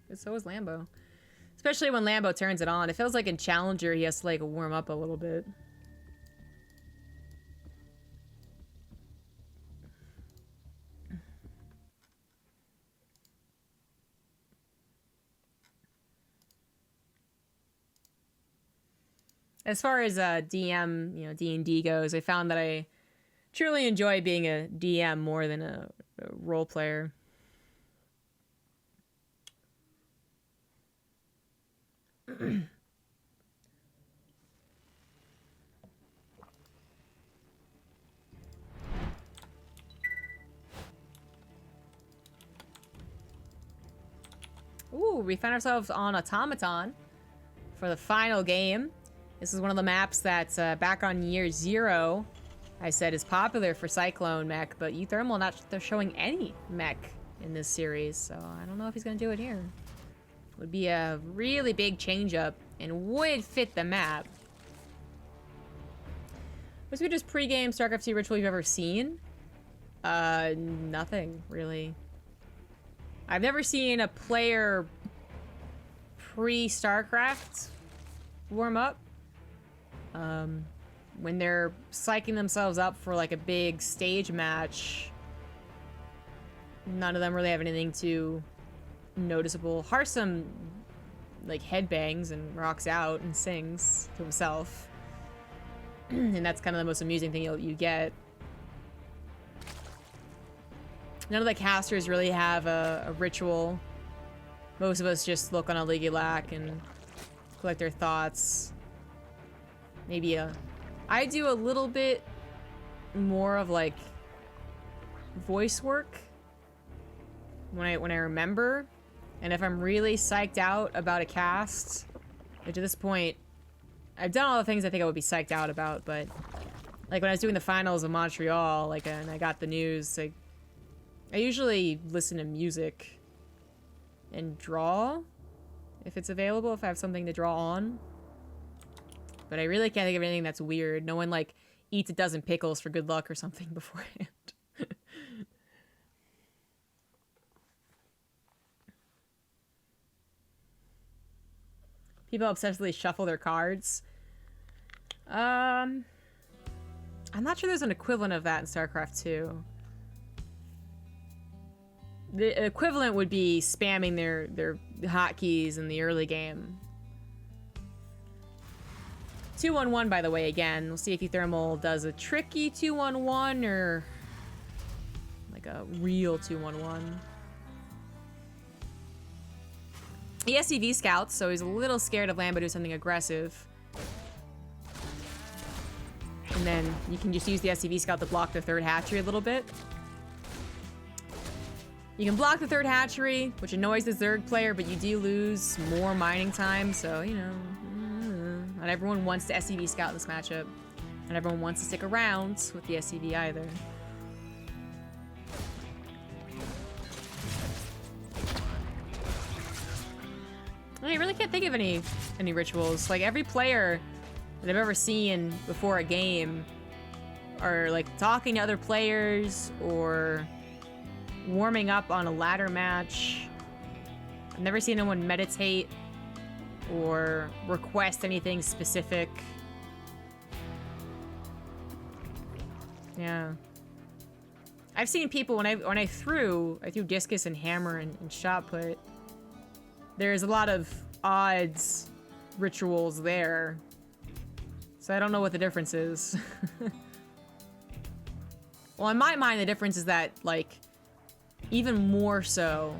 Speaker 1: But so is Lambo. Especially when Lambo turns it on. It feels like in Challenger he has to like warm up a little bit. As far as DM, you know, D&D goes, I found that I truly enjoy being a DM more than a role player. Ooh, we found ourselves on Automaton for the final game. This is one of the maps that's back on year 0. I said is popular for Cyclone mech, but uThermal not showing any mech in this series, so I don't know if he's gonna do it here. Would be a really big change up and would fit the map. What's the weirdest pre-game StarCraft 2 ritual you've ever seen? Nothing really. I've never seen a player pre-StarCraft warm up. When they're psyching themselves up for like a big stage match, none of them really have anything too noticeable. Harsum like headbangs and rocks out and sings to himself. And that's kind of the most amusing thing you get. None of the casters really have a ritual. Most of us just look on a League-Lac and collect their thoughts. Maybe I do a little bit more of like voice work when I remember, and if I'm really psyched out about a cast, which at this point I've done all the things I think I would be psyched out about, but like when I was doing the finals of Montreal, like, and I got the news, like, I usually listen to music and draw if it's available, if I have something to draw on. But I really can't think of anything that's weird. No one, like, eats a dozen pickles for good luck or something beforehand. People obsessively shuffle their cards. I'm not sure there's an equivalent of that in StarCraft 2. The equivalent would be spamming their hotkeys in the early game. 2-1-1, by the way, again. We'll see if uThermal does a tricky 2-1-1 or like a real 2-1-1. He has CV scouts, so he's a little scared of Lambo doing something aggressive. And then you can just use the SCV scout to block the third hatchery a little bit. You can block the third hatchery, which annoys the Zerg player, but you do lose more mining time, so, you know, not everyone wants to SCV scout this matchup. Not everyone wants to stick around with the SCV either. I really can't think of any rituals. Like, every player that I've ever seen before a game are, like, talking to other players or warming up on a ladder match. I've never seen anyone meditate or request anything specific. Yeah. I've seen people when I threw discus and hammer and shot put. There's a lot of odds rituals there. So I don't know what the difference is. Well, in my mind, the difference is that, like, even more so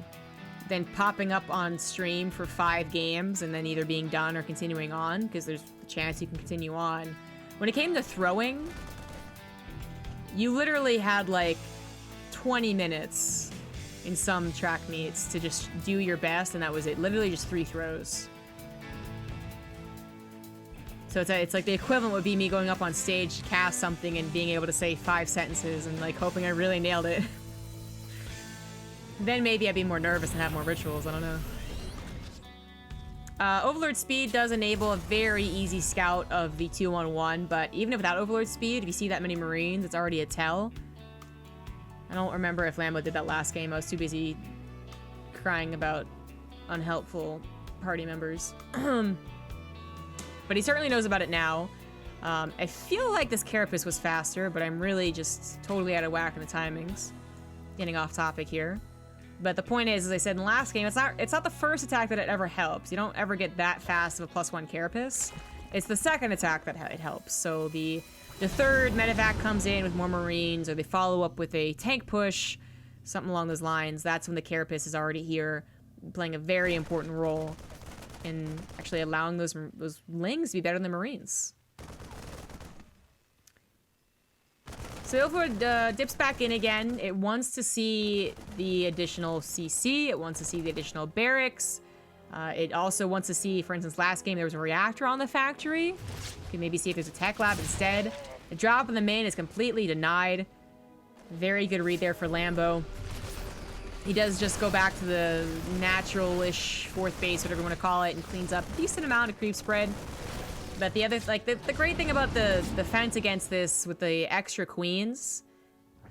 Speaker 1: than popping up on stream for 5 games and then either being done or continuing on, because there's a chance you can continue on. When it came to throwing, you literally had like 20 minutes in some track meets to just do your best, and that was it. Literally just 3 throws. So it's like the equivalent would be me going up on stage to cast something and being able to say 5 sentences and like hoping I really nailed it. Then maybe I'd be more nervous and have more rituals, I don't know. Overlord Speed does enable a very easy scout of the 2-on-1, but even without Overlord Speed, if you see that many Marines, it's already a tell. I don't remember if Lambo did that last game. I was too busy crying about unhelpful party members. But he certainly knows about it now. I feel like this Carapace was faster, but I'm really just totally out of whack in the timings. Getting off topic here. But the point is, as I said in the last game, it's not the first attack that it ever helps. You don't ever get that fast of a +1 Carapace. It's the second attack that it helps. So the third medevac comes in with more Marines, or they follow up with a tank push, something along those lines. That's when the Carapace is already here, playing a very important role in actually allowing those Lings to be better than Marines. So Overlord dips back in again. It wants to see the additional CC. It wants to see the additional barracks. It also wants to see, for instance, last game there was a reactor on the factory. You can maybe see if there's a tech lab instead. The drop in the main is completely denied. Very good read there for Lambo. He does just go back to the natural-ish 4th base, whatever you want to call it, and cleans up a decent amount of creep spread. But the other, like, the great thing about the defense against this with the extra queens,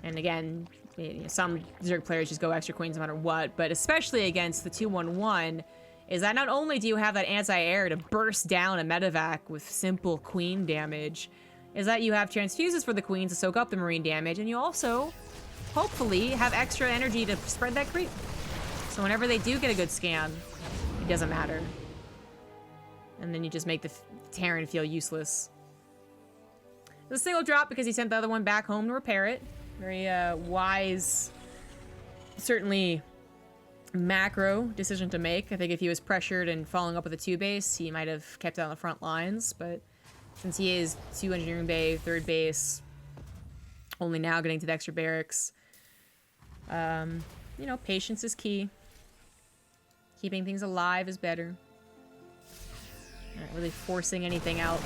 Speaker 1: and again, you know, some Zerg players just go extra queens no matter what, but especially against the 2-1-1, is that not only do you have that anti-air to burst down a medevac with simple queen damage, is that you have transfuses for the queens to soak up the Marine damage, and you also, hopefully, have extra energy to spread that creep. So whenever they do get a good scan, it doesn't matter. And then you just make the Terran feel useless. The single drop because he sent the other one back home to repair it. Very wise, certainly macro decision to make. I think if he was pressured and following up with a 2 base, he might have kept it on the front lines, but since he is 2 engineering bay, 3rd base, only now getting to the extra barracks, you know, patience is key. Keeping things alive is better. Not really forcing anything out,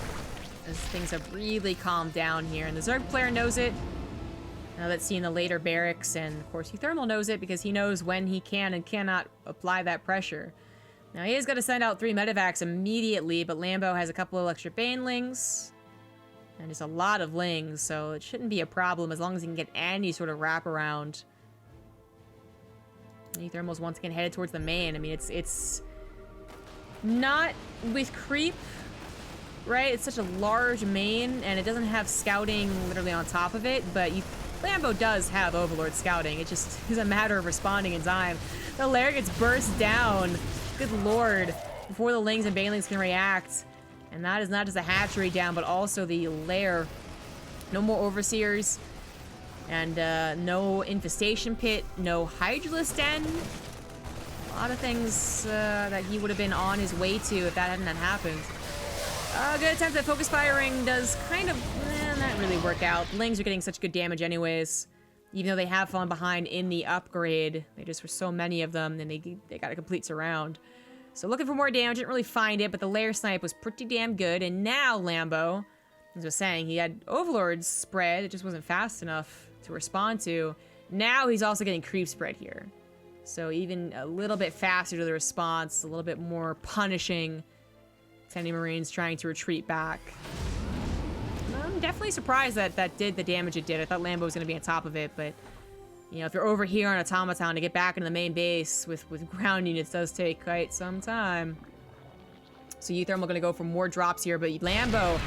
Speaker 1: as things have really calmed down here. And the Zerg player knows it. Now that's seen the later barracks, and of course uThermal knows it because he knows when he can and cannot apply that pressure. Now he is going to send out 3 medevacs immediately, but Lambo has a couple of extra Banelings. And just a lot of Lings, so it shouldn't be a problem as long as he can get any sort of wraparound. uThermal's once again headed towards the main. I mean, it's not with creep, right? It's such a large main, and it doesn't have scouting literally on top of it, but Lambo does have Overlord scouting. It just is a matter of responding in time. The lair gets burst down, good lord, before the Lings and Banelings can react. And that is not just a hatchery down, but also the lair. No more Overseers, and no Infestation Pit, no Hydralisk Den. A lot of things that he would have been on his way to if that hadn't happened. Good attempt at focus firing does kind of not really work out. Lings are getting such good damage anyways. Even though they have fallen behind in the upgrade. They just were so many of them, and they got a complete surround. So looking for more damage, didn't really find it, but the lair snipe was pretty damn good. And now Lambo, as I was saying, he had Overlord's spread. It just wasn't fast enough to respond to. Now he's also getting creep spread here. So even a little bit faster to the response, a little bit more punishing to any Marines trying to retreat back. I'm definitely surprised that that did the damage it did. I thought Lambo was going to be on top of it, but you know, if you're over here on Automaton to get back into the main base with ground units does take quite some time. So uThermal going to go for more drops here, but Lambo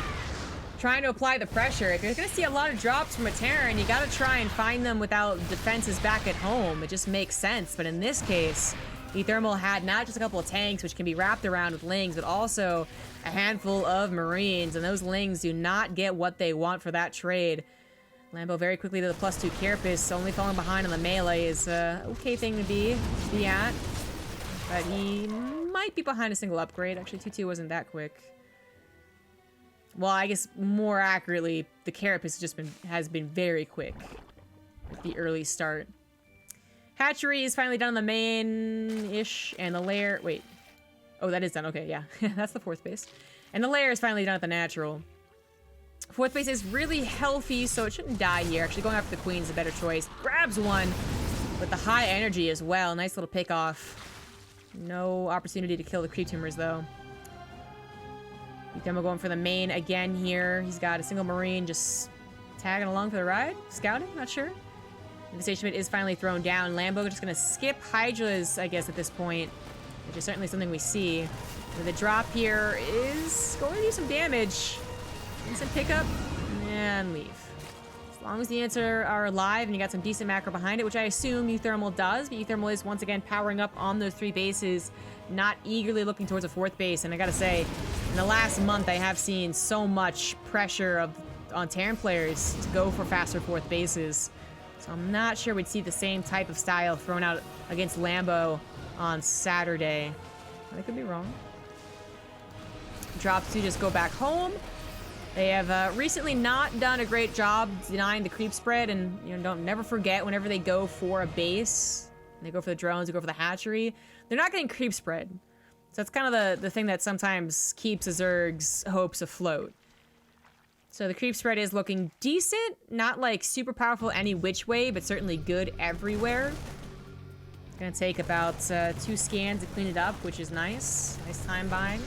Speaker 1: trying to apply the pressure. If you're going to see a lot of drops from a Terran, you got to try and find them without defenses back at home. It just makes sense. But in this case, uThermal had not just a couple of tanks, which can be wrapped around with Lings, but also a handful of Marines. And those Lings do not get what they want for that trade. Lambo very quickly to the +2 Carapace, only falling behind on the melee is a okay thing to be at. But he might be behind a single upgrade. Actually, 2-2 wasn't that quick. Well, I guess more accurately, the Carapace has been very quick at the early start. Hatchery is finally done on the main-ish, and the lair... Wait. Oh, that is done. Okay, yeah. That's the 4th base. And the lair is finally done at the natural. 4th base is really healthy, so it shouldn't die here. Actually, going after the queen is a better choice. Grabs one with the high energy as well. Nice little pick off. No opportunity to kill the creep tumors, though. uThermal going for the main again here. He's got a single marine just tagging along for the ride. Scouting? Not sure. Devastation is finally thrown down. Lambo just going to skip Hydras, I guess, at this point, which is certainly something we see. And the drop here is going to do some damage. Decent pickup and leave. As long as the units are alive and you got some decent macro behind it, which I assume uThermal does, but uThermal is once again powering up on those 3 bases, not eagerly looking towards a 4th base. And I gotta say, in the last month, I have seen so much pressure on Terran players to go for faster 4th bases. So I'm not sure we'd see the same type of style thrown out against Lambo on Saturday. I could be wrong. Drop 2 just go back home. They have recently not done a great job denying the creep spread, and don't never forget whenever they go for a base, they go for the drones, they go for the hatchery, they're not getting creep spread. So that's kind of the thing that sometimes keeps a Zerg's hopes afloat. So the creep spread is looking decent, not like super powerful any which way, but certainly good everywhere. It's gonna take about 2 scans to clean it up, which is nice. Nice time buying.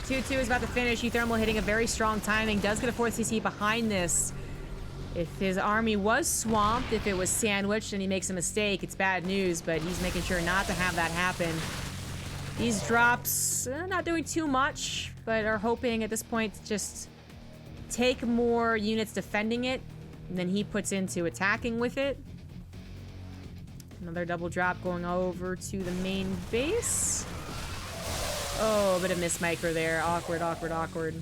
Speaker 1: 2-2 is about to finish. uThermal hitting a very strong timing. Does get a 4th CC behind this. If his army was swamped, if it was sandwiched and he makes a mistake, it's bad news, but he's making sure not to have that happen. These drops, not doing too much, but are hoping at this point to just take more units defending it than he puts into attacking with it. Another double drop going over to the main base. Oh, a bit of miss micro there. Awkward, awkward, awkward.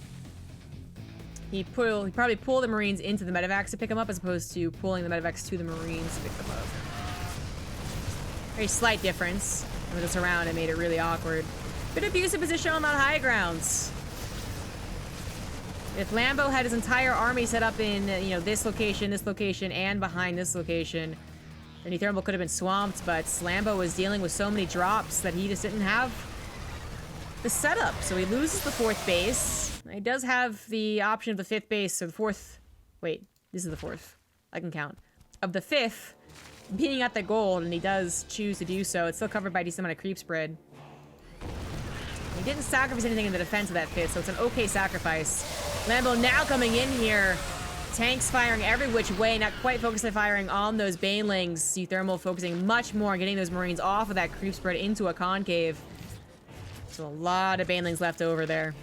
Speaker 1: He probably pulled the Marines into the medevacs to pick them up as opposed to pulling the medevacs to the Marines to pick them up. Very slight difference. With us around, it made it really awkward. Bit abusive position on that high grounds. If Lambo had his entire army set up in, this location, and behind this location, then uThermal could have been swamped, but Lambo was dealing with so many drops that he just didn't have the setup. So he loses the 4th base. He does have the option of the 5th base, or the 4th. Wait, this is the 4th. I can count. Of the 5th being at the gold, and he does choose to do so. It's still covered by a decent amount of creep spread. He didn't sacrifice anything in the defense of that 5th, so it's an okay sacrifice. Lambo now coming in here. Tanks firing every which way, not quite focusing firing on those banelings. uThermal focusing much more on getting those Marines off of that creep spread into a concave. So a lot of banelings left over there.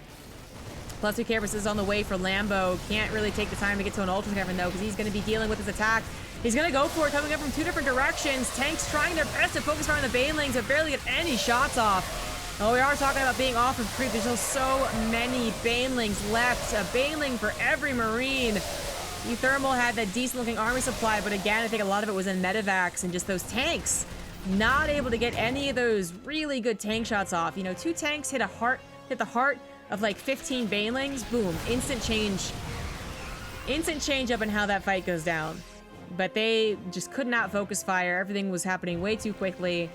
Speaker 1: +2 Carapace is on the way for Lambo. Can't really take the time to get to an Ultra Cavern though, because he's going to be dealing with his attack. He's going to go for it, coming up from 2 different directions. Tanks trying their best to focus around the banelings, but barely get any shots off. Oh, we are talking about being off of creep. There's still so many banelings left. A baneling for every Marine. uThermal had that decent looking army supply, but again, I think a lot of it was in medevacs and just those tanks. Not able to get any of those really good tank shots off. 2 tanks hit the heart of like 15 banelings. Boom, instant change up in how that fight goes down. But they just could not focus fire. Everything was happening way too quickly,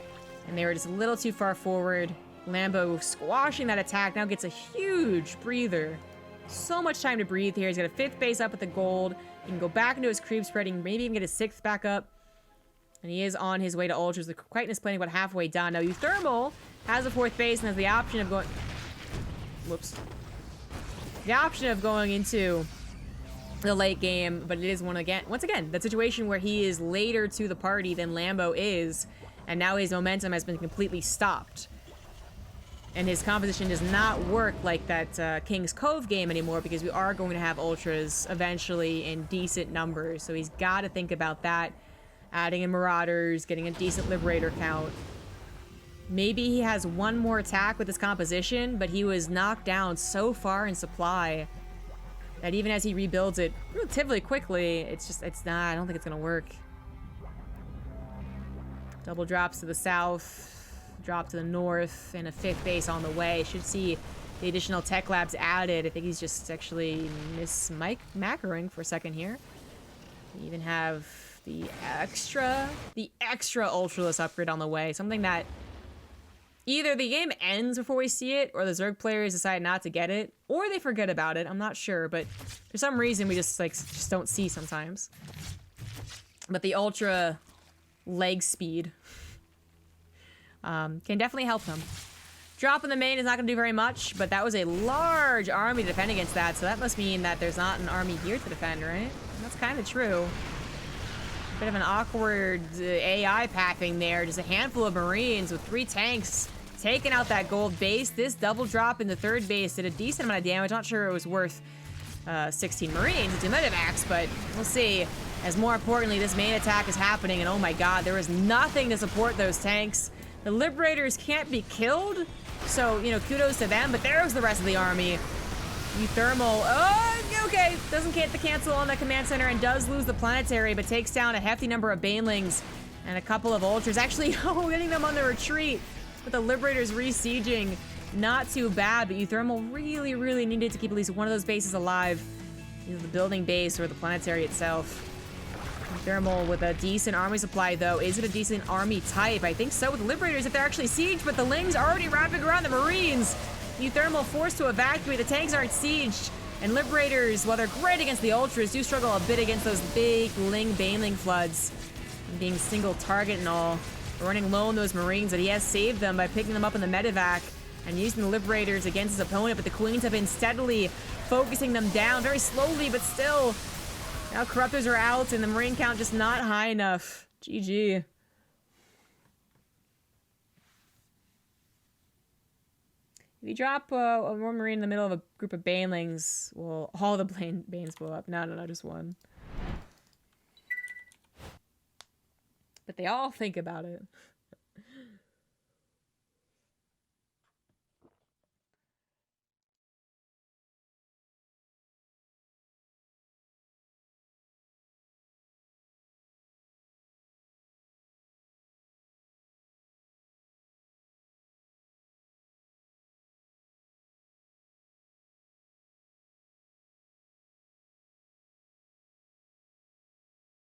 Speaker 1: and they were just a little too far forward. Lambo squashing that attack now gets a huge breather. So much time to breathe here. He's got a 5th base up with the gold. He can go back into his creep spreading, maybe even get his 6th back up. And he is on his way to Ultras. The quietness planning about halfway done. Now uThermal has a 4th base and has the option of going... Whoops. The option of going into the late game, but it is once again, that situation where he is later to the party than Lambo is, and now his momentum has been completely stopped. And his composition does not work like that King's Cove game anymore, because we are going to have Ultras eventually in decent numbers. So he's got to think about that. Adding in Marauders, getting a decent Liberator count. Maybe he has one more attack with his composition, but he was knocked down so far in supply that even as he rebuilds it relatively quickly, it's not, I don't think it's gonna work. Double drops to the south, drop to the north, and a 5th base on the way. Should see the additional tech labs added. I think he's just actually macroing for a second here. We even have the extra ultraless upgrade on the way. Something that either the game ends before we see it, or the Zerg players decide not to get it, or they forget about it. I'm not sure, but for some reason we just don't see sometimes. But the ultra leg speed can definitely help them. Drop in the main is not going to do very much, but that was a large army to defend against that, so that must mean that there's not an army here to defend, right? And that's kind of true. Bit of an awkward AI pathing there. Just a handful of Marines with 3 tanks taking out that gold base. This double drop in the 3rd base did a decent amount of damage. Not sure it was worth 16 Marines to Medivacs, but we'll see. As more importantly, this main attack is happening, and oh my god, there is nothing to support those tanks. The Liberators can't be killed, so, you know, kudos to them, but there's the rest of the army. uThermal, oh, okay, doesn't get the cancel on the command center and does lose the planetary, but takes down a hefty number of Banelings and a couple of Ultras. Actually, getting them on the retreat with the Liberators re-sieging. Not too bad, but uThermal really, really needed to keep at least one of those bases alive. Either the building base or the planetary itself. uThermal with a decent army supply, though. Is it a decent army type? I think so with the Liberators if they're actually sieged, but the Lings are already wrapping around the Marines. uThermal forced to evacuate. The tanks aren't sieged. And Liberators, while they're great against the Ultras, do struggle a bit against those big Baneling floods. And being single target and all. Running low on those Marines, but he has saved them by picking them up in the Medivac and using the Liberators against his opponent, but the Queens have been steadily focusing them down, very slowly, but still. Now Corruptors are out, and the Marine count just not high enough. GG. If you drop a more Marine in the middle of a group of Banelings, well, all the Banes blow up. No, just one. But they all think about it.